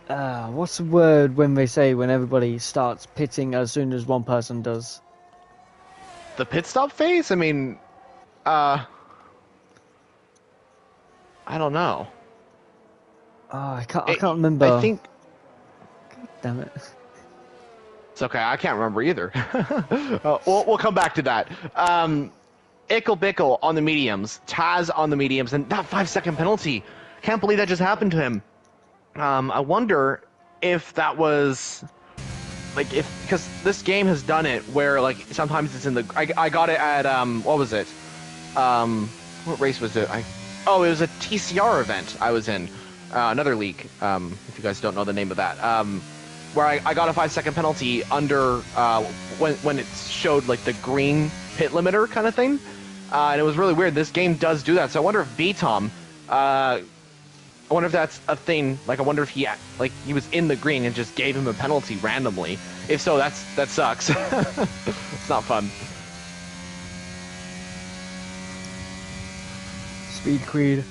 What's the word when they say when everybody starts pitting as soon as one person does? The pit stop phase? I mean, I don't know. I can't remember. I think. Damn it. It's okay. I can't remember either. We'll come back to that. Ickle Bickle on the mediums, Taz on the mediums, and that 5-second penalty. Can't believe that just happened to him. I wonder if that was like because this game has done it where like sometimes it's in the I got it at what was it? What race was it? It was a TCR event I was in, another league. If you guys don't know the name of that, where I got a 5-second penalty under when it showed like the green pit limiter kind of thing, and it was really weird. This game does do that, so I wonder if B-Tom, I wonder if that's a thing. Like, I wonder if he was in the green and just gave him a penalty randomly. If so, that sucks. It's not fun. Speed Queen.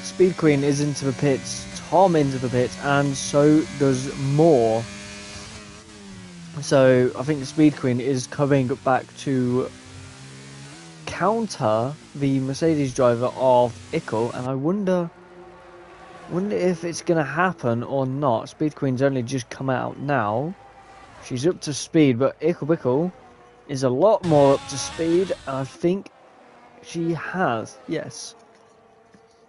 Speed Queen is into the pits, Tom into the pits, and so does Moore. So I think the Speed Queen is coming back to counter the Mercedes driver of Ickle, and I wonder if it's going to happen or not. Speed Queen's only just come out now. She's up to speed, but Ickle is a lot more up to speed, and I think she has, yes.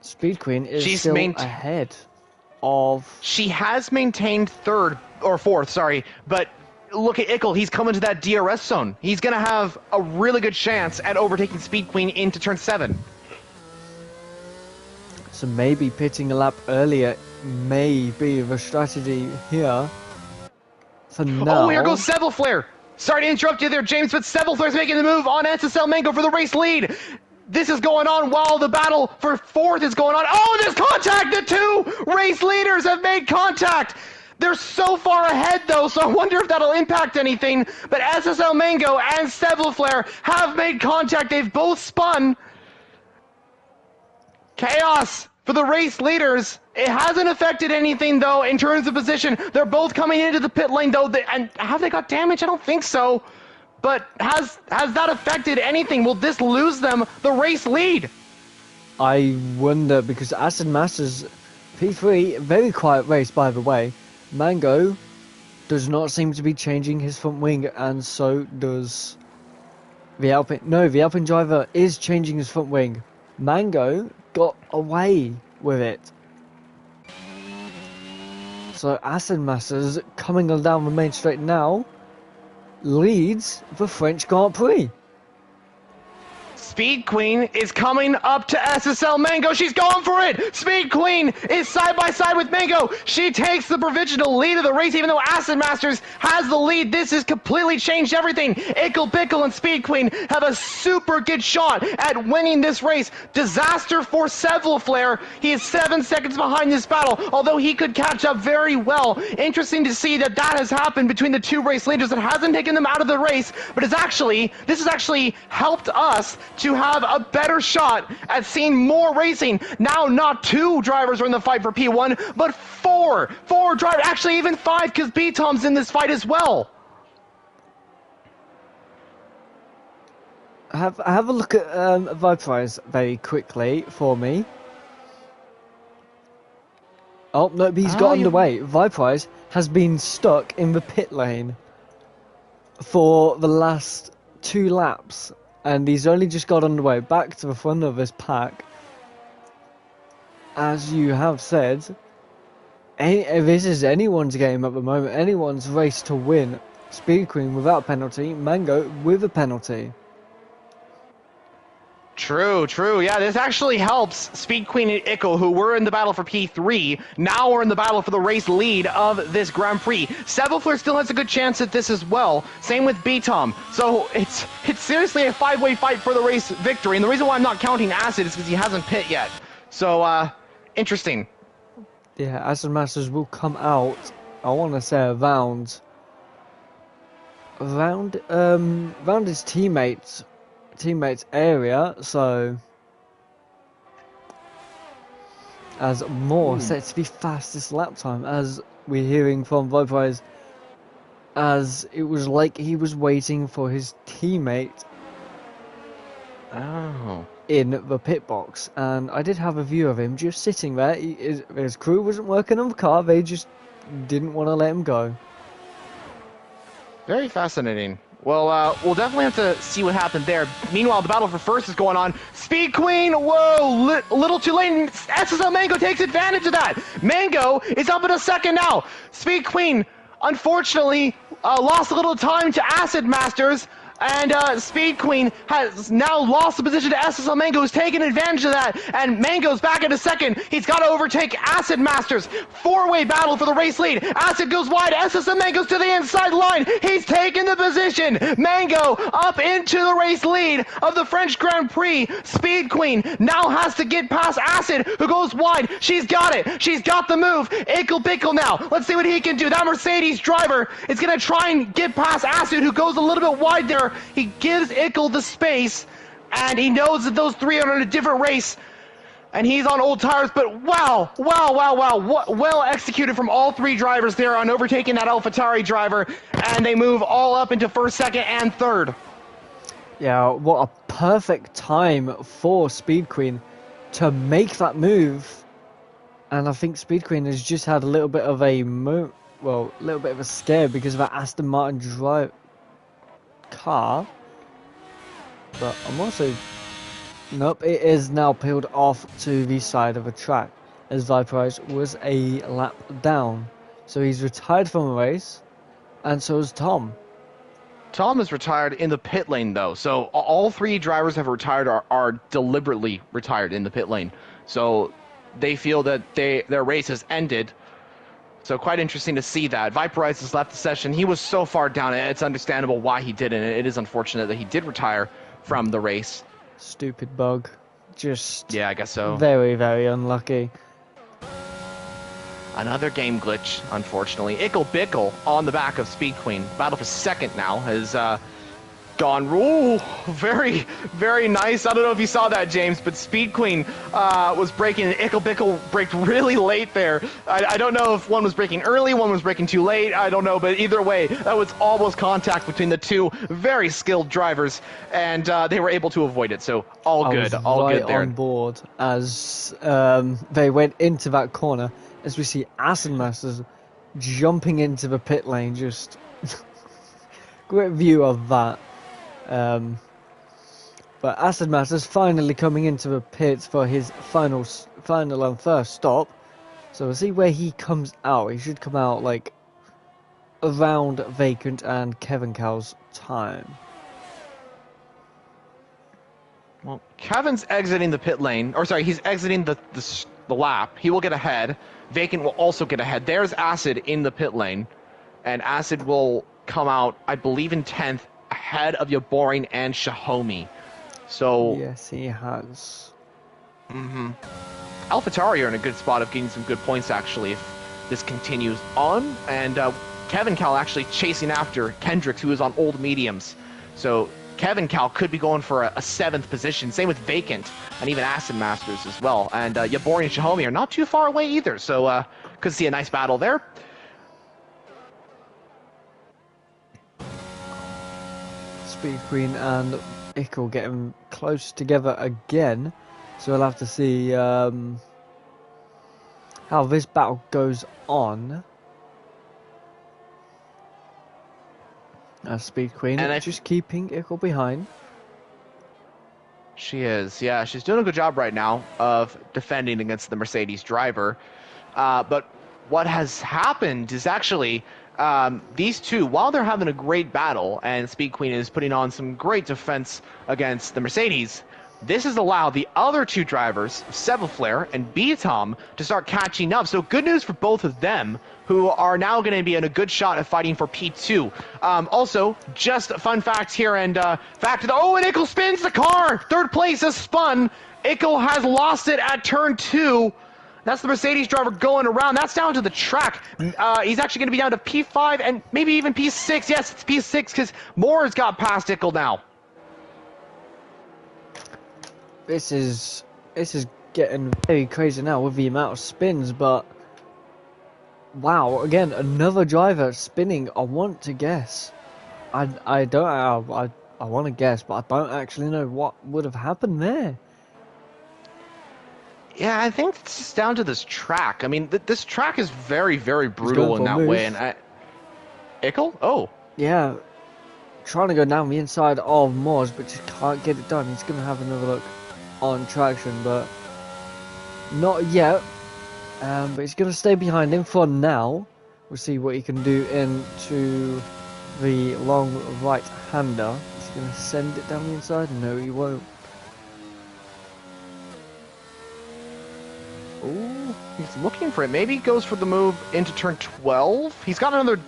Speed Queen is still ahead of... She has maintained third, or fourth, sorry, but look at Ickle, he's coming to that DRS zone. He's going to have a really good chance at overtaking Speed Queen into turn 7. So maybe pitting a lap earlier may be the strategy here. For now... Oh, here goes Flare. Sorry to interrupt you there, James, but Flare's making the move on SSL Mango for the race lead. This is going on while the battle for fourth is going on. Oh, there's contact! The two race leaders have made contact! They're so far ahead, though, so I wonder if that'll impact anything. But SSL Mango and Flare have made contact. They've both spun. Chaos for the race leaders. It hasn't affected anything, though, in terms of position. They're both coming into the pit lane, though. And have they got damage? I don't think so. But has that affected anything? Will this lose them the race lead? I wonder, because Acid Masters P3, very quiet race, by the way. Mango does not seem to be changing his front wing, and so does the Alpine. No, the Alpine driver is changing his front wing. Mango got away with it. So Acid Masters, coming on down the main straight now, leads the French Grand Prix. Speed Queen is coming up to SSL Mango. She's going for it. Speed Queen is side by side with Mango. She takes the provisional lead of the race, even though Acid Masters has the lead. This has completely changed everything. Ickle Bickle and Speed Queen have a super good shot at winning this race. Disaster for Flare. He is 7 seconds behind this battle, although he could catch up very well. Interesting to see that has happened between the two race leaders. It hasn't taken them out of the race, but this has actually helped us to have a better shot at seeing more racing. Now not 2 drivers are in the fight for P1, but 4 drivers, actually even 5, because B-Tom's in this fight as well. Have a look at Viprise very quickly for me. Oh no, he's got underway. Viprise has been stuck in the pit lane for the last 2 laps. And he's only just got underway, back to the front of this pack. As you have said, this is anyone's game at the moment, anyone's race to win. Speed Queen without penalty, Mango with a penalty. True. Yeah, this actually helps Speed Queen and Ickle, who were in the battle for P3, now are in the battle for the race lead of this Grand Prix. Flare still has a good chance at this as well. Same with B-Tom. So it's seriously a 5-way fight for the race victory. And the reason why I'm not counting Acid is because he hasn't pit yet. So, interesting. Yeah, Acid Masters will come out, I want to say around his teammates area, so as Moore set to be fastest lap time, as we're hearing from Viprise, as it was like he was waiting for his teammate Oh. in the pit box, and I did have a view of him just sitting there. His crew wasn't working on the car, they just didn't want to let him go. Very fascinating. Well, we'll definitely have to see what happened there. Meanwhile, the battle for first is going on. Speed Queen, whoa, little too late. SSL Mango takes advantage of that. Mango is up in a second now. Speed Queen, unfortunately, lost a little time to Acid Masters. And Speed Queen has now lost the position to SSL Mango, who's taking advantage of that. And Mango's back in a second. He's got to overtake Acid Masters. Four-way battle for the race lead. Acid goes wide. SSL Mango's to the inside line. He's taken the position. Mango up into the race lead of the French Grand Prix. Speed Queen now has to get past Acid, who goes wide. She's got it. She's got the move. Ickle Pickle now. Let's see what he can do. That Mercedes driver is going to try and get past Acid, who goes a little bit wide there. He gives Ickle the space, and he knows that those three are in a different race, and he's on old tires, but wow, well executed from all three drivers there on overtaking that AlphaTauri driver, and they move all up into first, second, and third. Yeah, what a perfect time for Speed Queen to make that move. And I think Speed Queen has just had a little bit of a little bit of a scare because of that Aston Martin car. But I'm also... Nope, it is now peeled off to the side of the track, as Viperize was a lap down. So he's retired from the race, and so is Tom. Tom is retired in the pit lane, though. So all three drivers have retired are deliberately retired in the pit lane. So they feel that their race has ended. So quite interesting to see that. Viperize has left the session. He was so far down, it's understandable why he didn't. It is unfortunate that he did retire from the race. Stupid bug. Just... Yeah, I guess so. Very, very unlucky. Another game glitch, unfortunately. Ickle Bickle on the back of Speed Queen. Battle for second now has gone. Ooh, very, very nice. I don't know if you saw that, James, but Speed Queen was braking, and Ickle Bickle braked really late there. I don't know if one was braking early, one was braking too late. I don't know, but either way, that was almost contact between the two very skilled drivers, and they were able to avoid it. So all good, all good there. On board as they went into that corner. As we see Acid Masters jumping into the pit lane, just great view of that. But Acid Masters finally coming into the pits for his final and first stop. So we'll see where he comes out. He should come out like around Vacant and Kevin Cal's time. Well, Kevin's exiting the pit lane, or sorry, he's exiting the lap. He will get ahead. Vacant will also get ahead. There's Acid in the pit lane, and Acid will come out, I believe, in 10th, ahead of Yaboring and Xiaomi. So yes, he has. AlphaTauri are in a good spot of getting some good points, actually, if this continues on. And Kevin Cal actually chasing after Kendricks, who is on old mediums. So Kevin Cal could be going for a 7th position. Same with Vacant and even Acid Masters as well. And Yaboring and Xiaomi are not too far away either. So could see a nice battle there. Speed Queen and Ickle getting close together again. So we'll have to see how this battle goes on. Speed Queen and just keeping Ickle behind. She is, yeah. She's doing a good job right now of defending against the Mercedes driver. But what has happened is actually these two, while they're having a great battle, and Speed Queen is putting on some great defense against the Mercedes, this has allowed the other two drivers, Sebaflare and Beatom, to start catching up. So good news for both of them, who are now going to be in a good shot at fighting for P2. Also, just fun facts here, and fact of the... Oh, and Ickle spins the car! Third place is spun. Ickle has lost it at turn 2. That's the Mercedes driver going around. That's down to the track. He's actually going to be down to P5 and maybe even P6. Yes, it's P6 because Moore's got past Ickle now. This is getting very crazy now with the amount of spins, but wow, again, another driver spinning. I want to guess. I I want to guess, but I don't actually know what would have happened there. Yeah, I think it's just down to this track. I mean, this track is very, very He's going brutal in for a that way. move. And Ickle? Oh. Yeah, trying to go down the inside of Moors, but just can't get it done. He's going to have another look on traction, but not yet. But he's going to stay behind him for now. We'll see what he can do into the long right-hander. He's going to send it down the inside. No, he won't. Ooh, he's looking for it. Maybe he goes for the move into turn 12. He's got another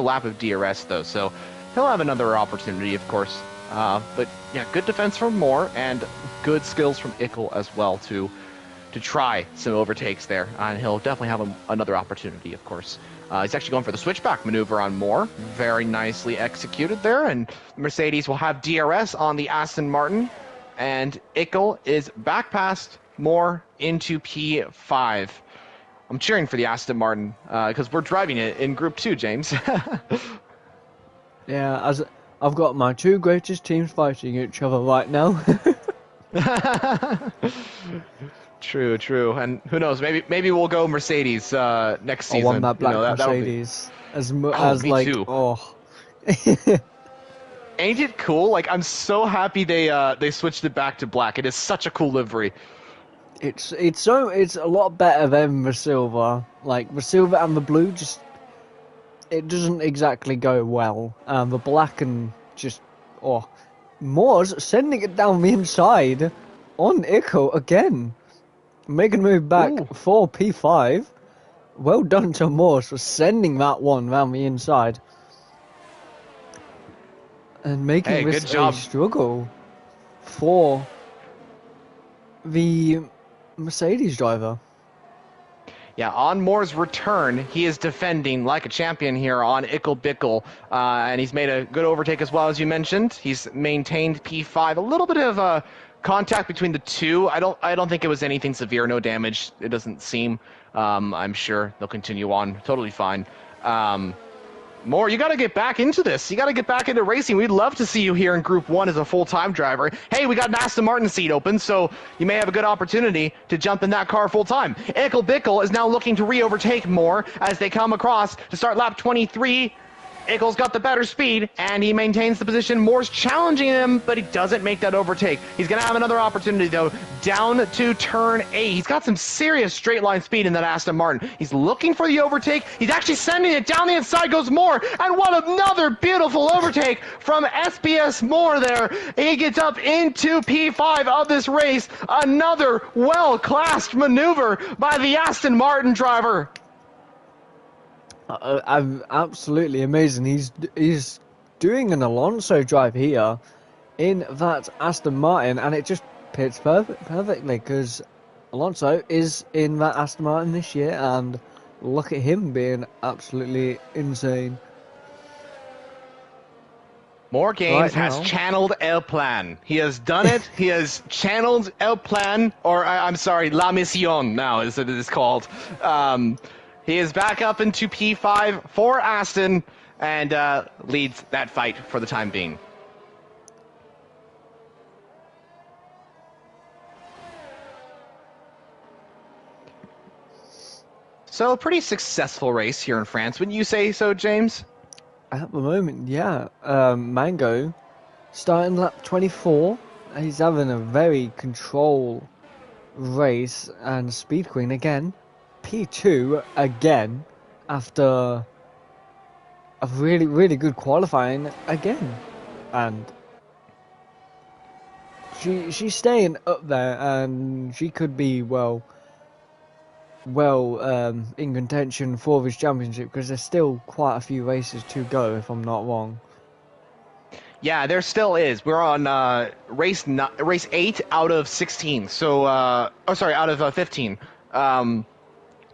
lap of DRS though, so he'll have another opportunity, of course. But yeah, good defense from Moore and good skills from Ickle as well to try some overtakes there, and he'll definitely have another opportunity, of course. He's actually going for the switchback maneuver on Moore. Very nicely executed there, and Mercedes will have DRS on the Aston Martin, and Ickle is back past Moore into P5. I'm cheering for the Aston Martin because we're driving it in Group 2, James. Yeah, as I've got my two greatest teams fighting each other right now. True, and who knows? Maybe we'll go Mercedes next season. I want that black Mercedes as me like too. oh. Ain't it cool? Like, I'm so happy they switched it back to black. It is such a cool livery. It's a lot better than the silver. Like the silver and the blue, just it doesn't exactly go well. The black and just Moore's sending it down the inside on Ickle again. Making a move back for P5. Well done to Morse for sending that one round the inside. And making this a struggle for the Mercedes driver. Yeah, on Moore's return, he is defending like a champion here on Ickle Bickle, and he's made a good overtake as well, as you mentioned. He's maintained P5. A little bit of contact between the two. I don't think it was anything severe, no damage. It doesn't seem. I'm sure they'll continue on totally fine. Moore, you got to get back into this. You got to get back into racing. We'd love to see you here in Group 1 as a full-time driver. Hey, we got an Aston Martin seat open, so you may have a good opportunity to jump in that car full-time. Ickle Bickle is now looking to re-overtake Moore as they come across to start lap 23. Ickle's got the better speed, and he maintains the position. Moore's challenging him, but he doesn't make that overtake. He's going to have another opportunity, though, down to turn 8. He's got some serious straight-line speed in that Aston Martin. He's looking for the overtake. He's actually sending it down the inside, goes Moore, and what another beautiful overtake from SBS Moore there. He gets up into P5 of this race. Another well-classed maneuver by the Aston Martin driver. Absolutely amazing. He's doing an Alonso drive here in that Aston Martin, and it just fits perfectly because Alonso is in that Aston Martin this year, and look at him being absolutely insane. Moore Games has channeled El Plan. He has done it. He has channeled El Plan, or I'm sorry, La Mission now is it is called. He is back up into P5 for Aston and leads that fight for the time being. So, a pretty successful race here in France. Wouldn't you say so, James? At the moment, yeah. Mango starting lap 24. He's having a very controlled race, and Speed Queen again. P2 again after a really good qualifying again, and she's staying up there, and she could be well in contention for this championship because there's still quite a few races to go if I'm not wrong. Yeah, there still is. We're on race 8 out of 16. So out of 15.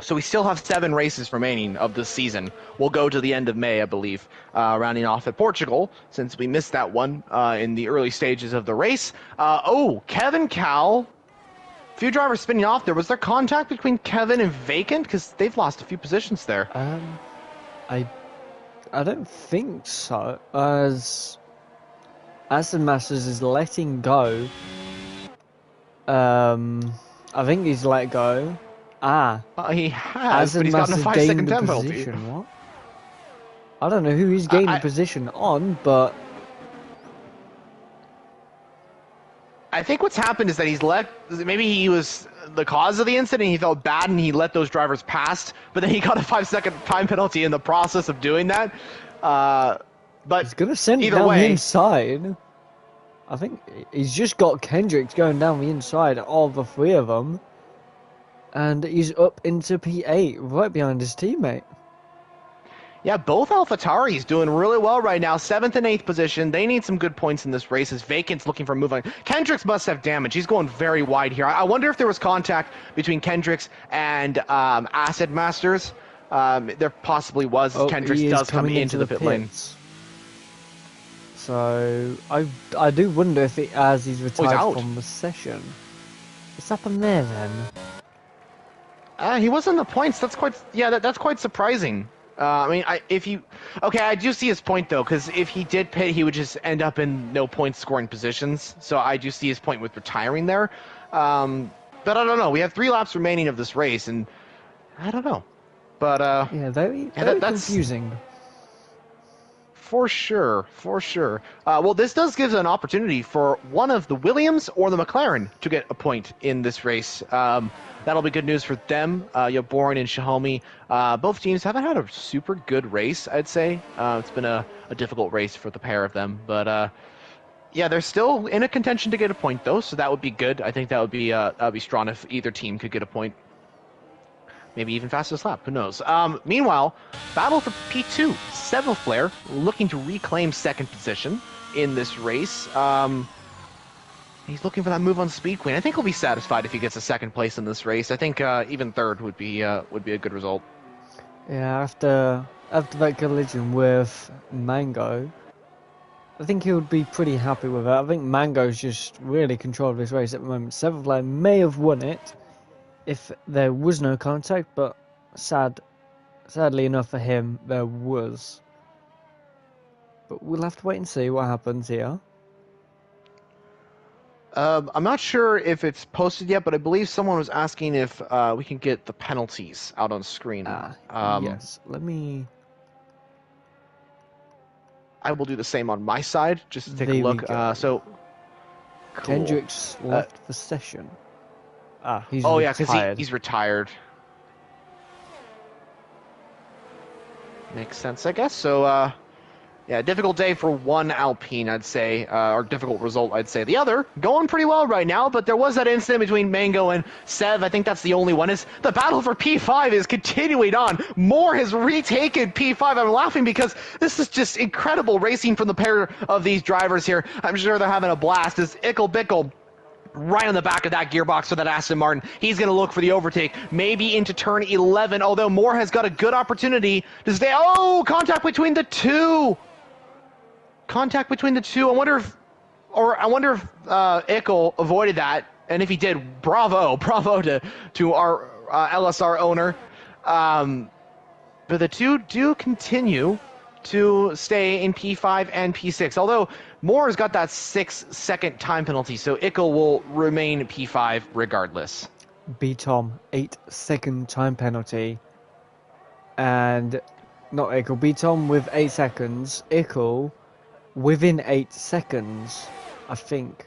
So we still have 7 races remaining of this season. We'll go to the end of May, I believe, rounding off at Portugal, since we missed that one in the early stages of the race. Kevin Cal, few drivers spinning off there. Was there contact between Kevin and Vacant? Because they've lost a few positions there. I don't think so. As Aston Masters is letting go. I think he's let go. He has, but Aston he's gotten a Masters 5-second gained the time penalty. position. What? I don't know who he's gaining position on, but I think what's happened is that maybe he was the cause of the incident, he felt bad and he let those drivers pass, but then he got a 5-second time penalty in the process of doing that. But he's going to send it either down way, the inside. I think he's just got Kendricks going down the inside of the three of them. And he's up into P8, right behind his teammate. Yeah, both AlphaTauris doing really well right now. 7th and 8th position. They need some good points in this race as Vacant's looking for a move on. Kendricks must have damage. He's going very wide here. I wonder if there was contact between Kendricks and Acid Masters. There possibly was. Kendricks does come into the pit lane. So I do wonder if as he's retired from the session. What's happened there then? He was in the points. That's quite surprising. I mean, I do see his point though, because if he did pit, he would just end up in no point scoring positions. So I do see his point with retiring there. But I don't know. We have 3 laps remaining of this race, and I don't know. But yeah, very confusing. For sure. Well, this does give an opportunity for one of the Williams or the McLaren to get a point in this race. That'll be good news for them. Boring and Xiaomi, both teams haven't had a super good race, I'd say. It's been a difficult race for the pair of them. But yeah, they're still in a contention to get a point, though, so that would be good. I think that would be strong if either team could get a point. Maybe even fastest lap, who knows. Meanwhile, battle for P2. Sevoflare looking to reclaim 2nd position in this race. He's looking for that move on Speed Queen. I think he'll be satisfied if he gets a 2nd place in this race. I think even 3rd would be a good result. Yeah, after that collision with Mango, I think he would be pretty happy with it. I think Mango's just really controlled this race at the moment. Sevoflare may have won it if there was no contact, but sadly enough for him, there was. But we'll have to wait and see what happens here. I'm not sure if it's posted yet, but I believe someone was asking if we can get the penalties out on screen. Yes, let me... I will do the same on my side, just to take a look. So, cool. Kendricks left the session. He's retired. Yeah, because he's retired. Makes sense, I guess. So, yeah, difficult day for one Alpine, I'd say, or difficult result, I'd say. The other, going pretty well right now, but there was that incident between Mango and Sev. I think that's the only one. The battle for P5 is continuing on. Moore has retaken P5. I'm laughing because this is just incredible racing from the pair of these drivers here. I'm sure they're having a blast as Ickle Bickle right on the back of that gearbox for that Aston Martin. He's going to look for the overtake, maybe into turn 11, although Moore has got a good opportunity to stay. Oh, contact between the two. Contact between the two. I wonder if Ickle avoided that, and if he did, bravo to our LSR owner. But the two do continue to stay in P5 and P6, although Moore's got that 6-second time penalty, so Ickle will remain P5 regardless. B-Tom, 8-second time penalty. And not Ickle, B-Tom with 8 seconds. Ickle within 8 seconds, I think.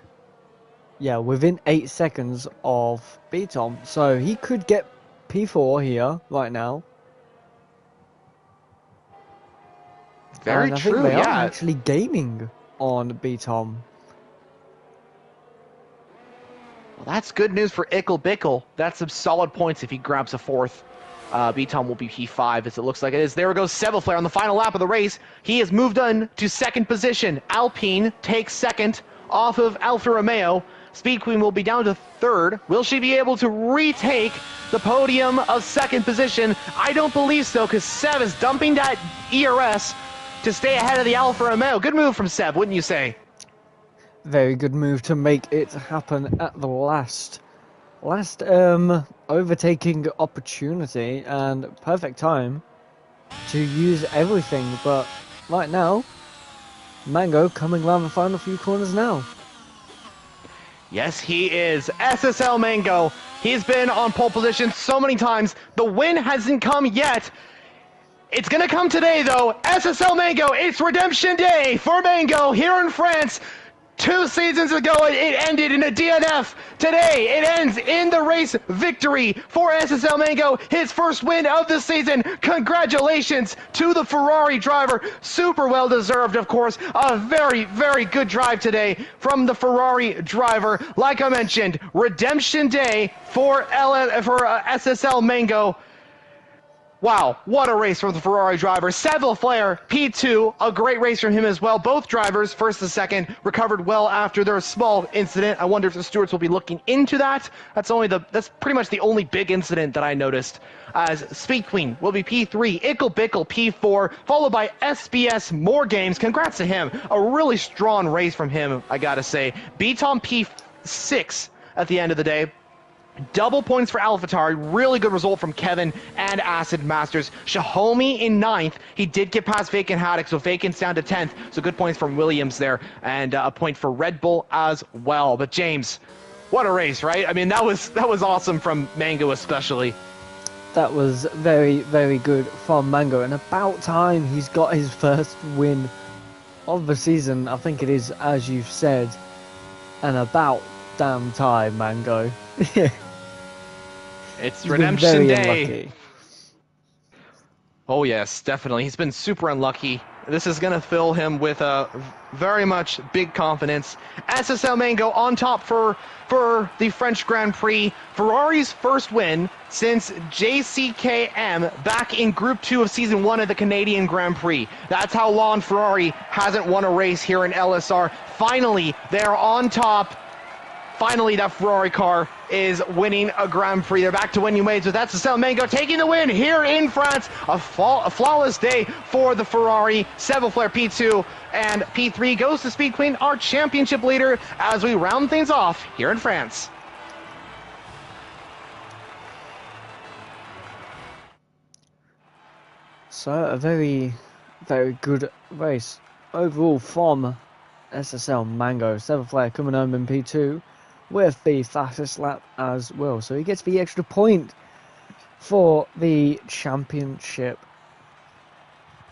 Yeah, within 8 seconds of B-Tom. So he could get P4 here right now. Very and I true, think they yeah. are actually gaming on B-Tom. Well, that's good news for Ickle Bickle. That's some solid points if he grabs a 4th. B-Tom will be P5 as it looks like it is. There goes Sevoflare on the final lap of the race. He has moved on to 2nd position. Alpine takes 2nd off of Alfa Romeo. Speed Queen will be down to 3rd. Will she be able to retake the podium of 2nd position? I don't believe so, because Sev is dumping that ERS to stay ahead of the Alfa Romeo. Good move from Sev, wouldn't you say? Very good move to make it happen at the last overtaking opportunity, and perfect time to use everything. But right now, Mango coming around the final few corners now. Yes, he is. SSL Mango. He's been on pole position so many times. The win hasn't come yet. It's going to come today, though. SSL Mango, it's redemption day for Mango here in France. 2 seasons ago, it ended in a DNF. Today, it ends in the race victory for SSL Mango, his first win of the season. Congratulations to the Ferrari driver. Super well deserved, of course. A very, very good drive today from the Ferrari driver. Like I mentioned, redemption day for SSL Mango. Wow, what a race from the Ferrari driver. Seville Flair, P2, a great race from him as well. Both drivers, first and second, recovered well after their small incident. I wonder if the stewards will be looking into that. That's pretty much the only big incident that I noticed. As Speed Queen will be P3, Ickle Bickle P4, followed by SBS More Games. Congrats to him. A really strong race from him, I gotta say. B-Tom P6 at the end of the day. Double points for AlphaTauri. Really good result from Kevin and Acid Masters. Shahomi in 9th. He did get past Vacant Haddock, so Vacant's down to 10th. So good points from Williams there. And a point for Red Bull as well. But James, what a race, right? I mean, that was awesome from Mango especially. That was very, very good from Mango. And about time he's got his first win of the season. I think it is, as you've said. And about damn time, Mango. It's redemption day. Unlucky. Oh yes, definitely. He's been super unlucky. This is going to fill him with a very much big confidence. SSL Mango on top for the French Grand Prix. Ferrari's first win since JCKM back in Group 2 of Season 1 of the Canadian Grand Prix. That's how long Ferrari hasn't won a race here in LSR. Finally, they're on top. Finally, that Ferrari car is winning a Grand Prix. They're back to winning ways with SSL Mango taking the win here in France. A flawless day for the Ferrari. Seville Flair P2 and P3 goes to Speed Queen, our championship leader, as we round things off here in France. So, a very, very good race overall from SSL Mango. Seville Flair coming home in P2. With the fastest lap as well, so he gets the extra point for the championship.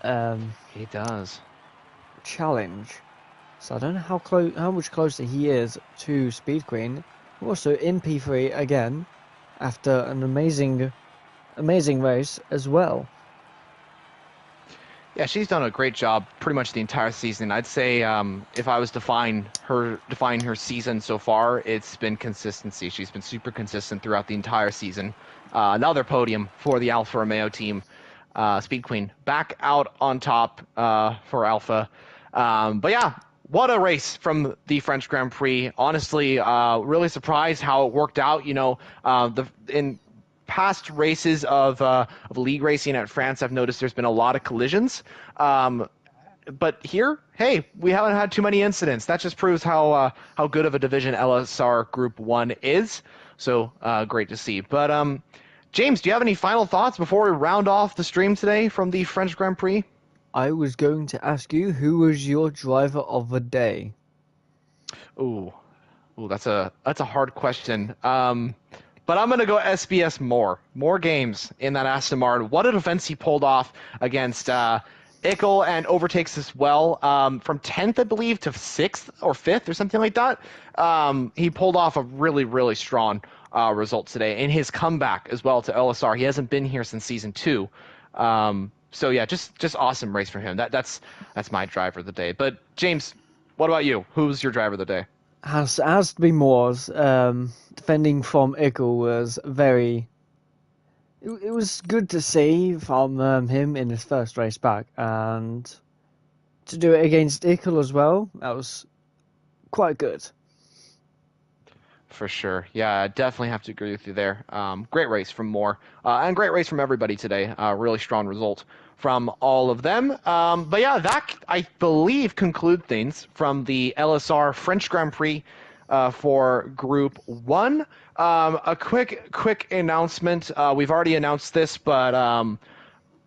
He does. Challenge. So I don't know how much closer he is to Speed Queen. Also in P3 again, after an amazing race as well. Yeah, she's done a great job pretty much the entire season. I'd say if I was to define her season so far, it's been consistency. She's been super consistent throughout the entire season. Another podium for the Alfa Romeo team. Speed Queen back out on top for Alpha. But yeah, what a race from the French Grand Prix. Honestly, really surprised how it worked out. You know, in past races of league racing at France, I've noticed there's been a lot of collisions. But here, hey, we haven't had too many incidents. That just proves how good of a division LSR Group 1 is. So great to see. But James, do you have any final thoughts before we round off the stream today from the French Grand Prix? I was going to ask you, who was your driver of the day? Ooh, that's a hard question. But I'm going to go SBS More games in that Aston Martin. What an events he pulled off against Ickle and overtakes as well. From 10th, I believe, to 6th or 5th or something like that. He pulled off a really, really strong result today. In his comeback as well to LSR. He hasn't been here since Season 2. So yeah, just awesome race for him. That's my driver of the day. But James, what about you? Who's your driver of the day? Has to be Moore's. Defending from Ickle was very. It was good to see from him in his first race back, and to do it against Ickle as well. That was quite good. For sure. Yeah, I definitely have to agree with you there. Great race from Moore, and great race from everybody today. Really strong result from all of them. But yeah, that, I believe, conclude things from the LSR French Grand Prix for Group 1. A quick announcement. We've already announced this, but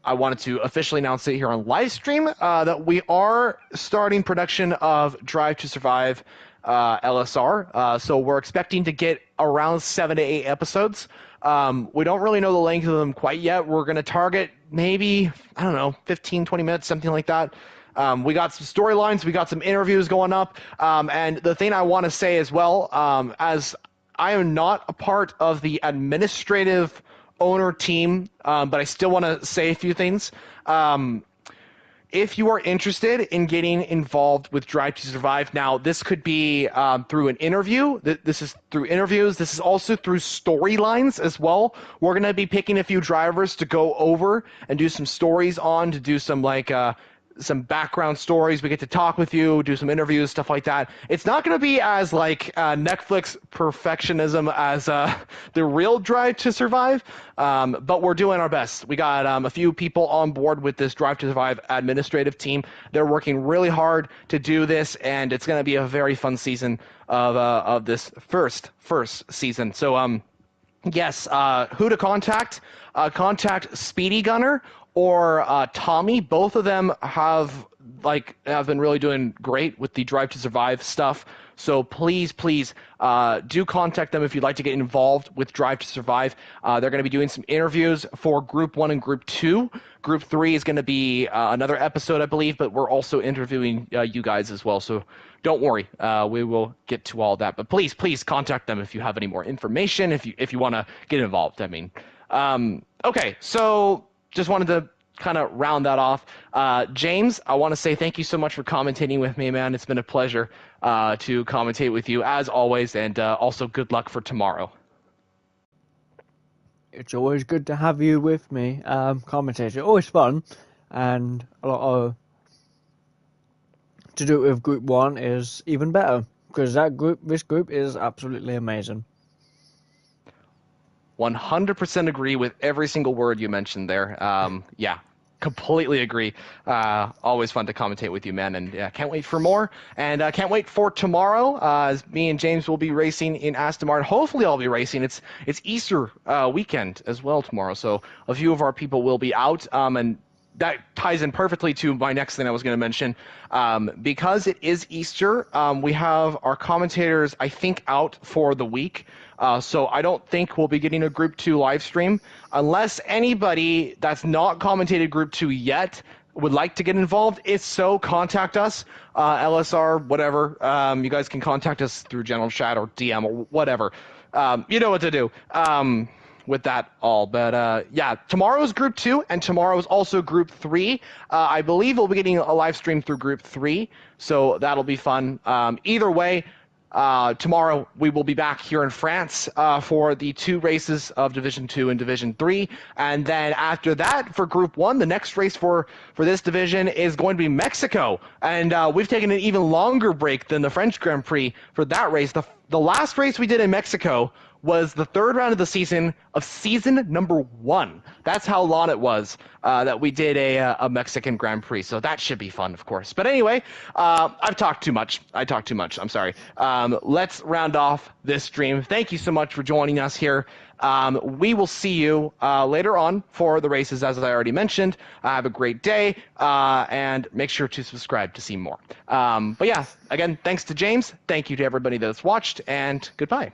I wanted to officially announce it here on live stream that we are starting production of Drive to Survive LSR. So we're expecting to get around 7 to 8 episodes. We don't really know the length of them quite yet. We're going to target maybe, I don't know, 15, 20 minutes, something like that. We got some storylines, we got some interviews going up, and the thing I want to say as well, as I am not a part of the administrative owner team, but I still want to say a few things. If you are interested in getting involved with Drive to Survive, now this could be through an interview. This is through interviews. This is also through storylines as well. We're going to be picking a few drivers to go over and do some stories on, to do some some background stories. We get to talk with you, do some interviews, stuff like that. It's not going to be as Netflix perfectionism as the real Drive to Survive, but we're doing our best. We got a few people on board with this Drive to Survive administrative team. They're working really hard to do this, and it's going to be a very fun season of this first season. So yes, who to contact? Contact Speedy Gunner or Tommy. Both of them have been really doing great with the Drive to Survive stuff. So please do contact them if you'd like to get involved with Drive to Survive. They're going to be doing some interviews for Group 1 and Group 2. Group 3 is going to be another episode, I believe, but we're also interviewing you guys as well. So don't worry, we will get to all that. But please contact them if you have any more information, if you want to get involved. I mean, okay, so just wanted to kind of round that off. James, I want to say thank you so much for commentating with me, man. It's been a pleasure to commentate with you as always, and also good luck for tomorrow. It's always good to have you with me, commentator. Always fun, and a lot of to do it with Group 1 is even better, because this group is absolutely amazing. 100% agree with every single word you mentioned there. Yeah, completely agree. Always fun to commentate with you, man, and can't wait for more. And can't wait for tomorrow, as me and James will be racing in Aston Martin. Hopefully I'll be racing. It's Easter weekend as well tomorrow, so a few of our people will be out, and that ties in perfectly to my next thing I was going to mention. Because it is Easter, we have our commentators, I think, out for the week. So I don't think we'll be getting a Group 2 live stream unless anybody that's not commentated Group 2 yet would like to get involved. If so, contact us, LSR, whatever. You guys can contact us through general chat or DM or whatever. You know what to do with that all. But yeah, tomorrow's Group 2 and tomorrow's also Group 3. I believe we'll be getting a live stream through Group 3, so that'll be fun. Either way, tomorrow we will be back here in France for the 2 races of Division 2 and Division 3, and then after that for Group 1, the next race for this division is going to be Mexico, and we've taken an even longer break than the French Grand Prix for that race. The last race we did in Mexico was the 3rd round of the season of season number 1. That's how long it was that we did a Mexican Grand Prix. So that should be fun, of course. But anyway, I've talked too much. I talked too much. I'm sorry. Let's round off this stream. Thank you so much for joining us here. We will see you later on for the races, as I already mentioned. Have a great day, and make sure to subscribe to see more. But yeah, again, thanks to James. Thank you to everybody that's watched, and goodbye.